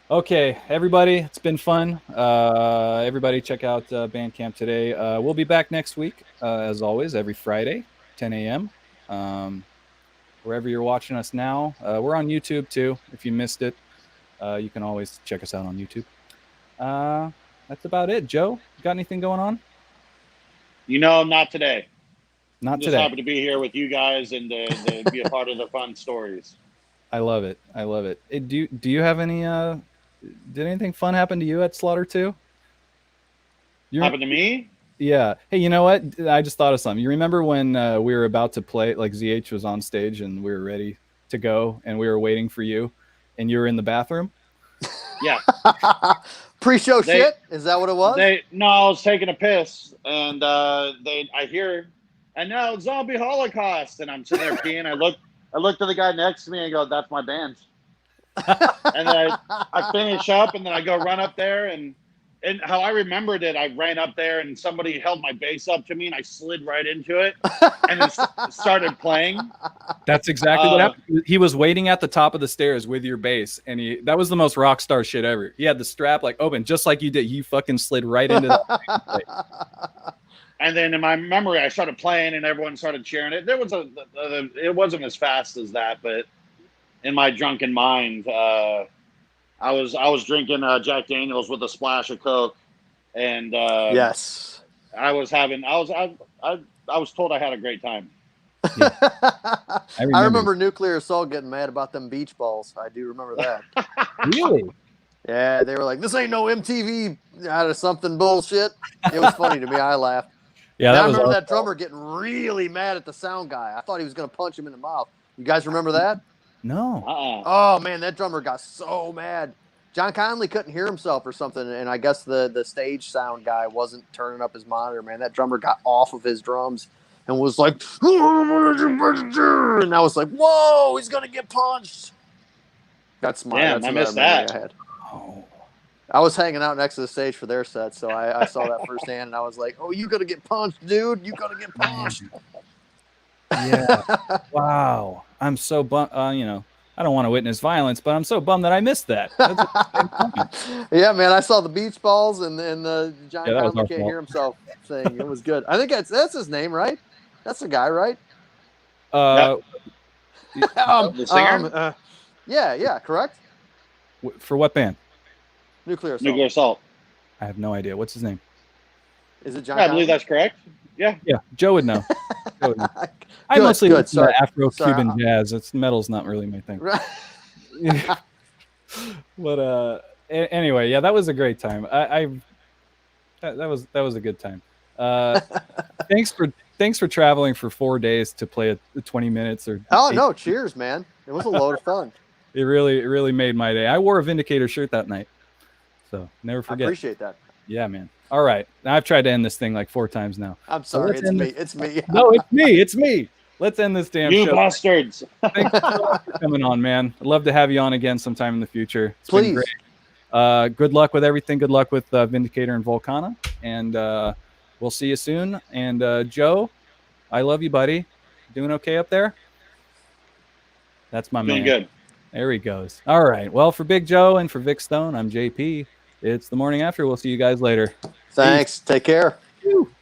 Okay, everybody, it's been fun. Everybody check out Bandcamp today. We'll be back next week, as always, every Friday, 10 a.m. Wherever you're watching us now. We're on YouTube, too. If you missed it, you can always check us out on YouTube. That's about it. Joe, got anything going on? You know, not today. Not Just today. happy to be here with you guys and to be a part of the fun stories. I love it. Do you have any? Did anything fun happen to you at Slaughter 2? Happened to me? Yeah. Hey, you know what? I just thought of something. You remember when we were about to play, like ZH was on stage and we were ready to go and we were waiting for you and you were in the bathroom? Yeah. Pre-show shit? Is that what it was? No, I was taking a piss and I hear, and now Zombie Holocaust, and I'm sitting there peeing. I look to the guy next to me and I go, that's my band. And then I finish up and then I go run up there and how I remembered it, I ran up there and somebody held my bass up to me and I slid right into it and then started playing. That's exactly what happened. He was waiting at the top of the stairs with your bass and that was the most rock star shit ever. He had the strap like open just like you did. You fucking slid right into that. And then in my memory, I started playing and everyone started cheering it. It wasn't as fast as that, but in my drunken mind, I was drinking Jack Daniels with a splash of Coke, and yes, I was told I had a great time. Yeah. I remember Nuclear Assault getting mad about them beach balls. I do remember that. Really? Yeah, they were like, "This ain't no MTV out of something bullshit." It was funny to me. I laughed. Yeah, I remember that drummer getting really mad at the sound guy. I thought he was going to punch him in the mouth. You guys remember that? No. Oh, man, that drummer got so mad. John Conley couldn't hear himself or something, and I guess the stage sound guy wasn't turning up his monitor, man. That drummer got off of his drums and was like, and I was like, whoa, he's going to get punched. That's my Damn, I missed that. I had. Oh. I was hanging out next to the stage for their set, so I saw that firsthand, and I was like, oh, you going to get punched, dude. You going to get punched. Yeah. Wow. I'm so bummed. I don't want to witness violence, but I'm so bummed that I missed that. Yeah, man, I saw the beach balls and the John Conley can't fault. hear himself thing. It was good. I think that's his name, right? That's the guy, right? The singer? Yeah, correct. For what band? Nuclear Assault. Nuclear Assault. I have no idea. What's his name? Is it John? Yeah, I believe that's correct. Yeah. Yeah, Joe would know. I mostly listen to Afro-Cuban jazz. It's metal's not really my thing. Right. But anyway, yeah, that was a great time. That was a good time. Thanks for traveling for 4 days to play 20 minutes or. Oh no! Cheers, man! It was a load of fun. It really made my day. I wore a Vindicator shirt that night, so never forget. I appreciate that. Yeah, man. All right, I've tried to end this thing like 4 times now. I'm sorry, it's me. No, it's me. let's end this damn You show. bastards. Thanks so much for coming on, man. I'd love to have you on again sometime in the future. It's been Please. great. Good luck with everything. Good luck with Vindicator and Volcana. And we'll see you soon. And Joe, I love you, buddy. Doing okay up there? That's my Doing man. good. There he goes. All right. Well, for Big Joe and for Vic Stone, I'm JP. It's the morning after. We'll see you guys later. Thanks. Take care. Woo.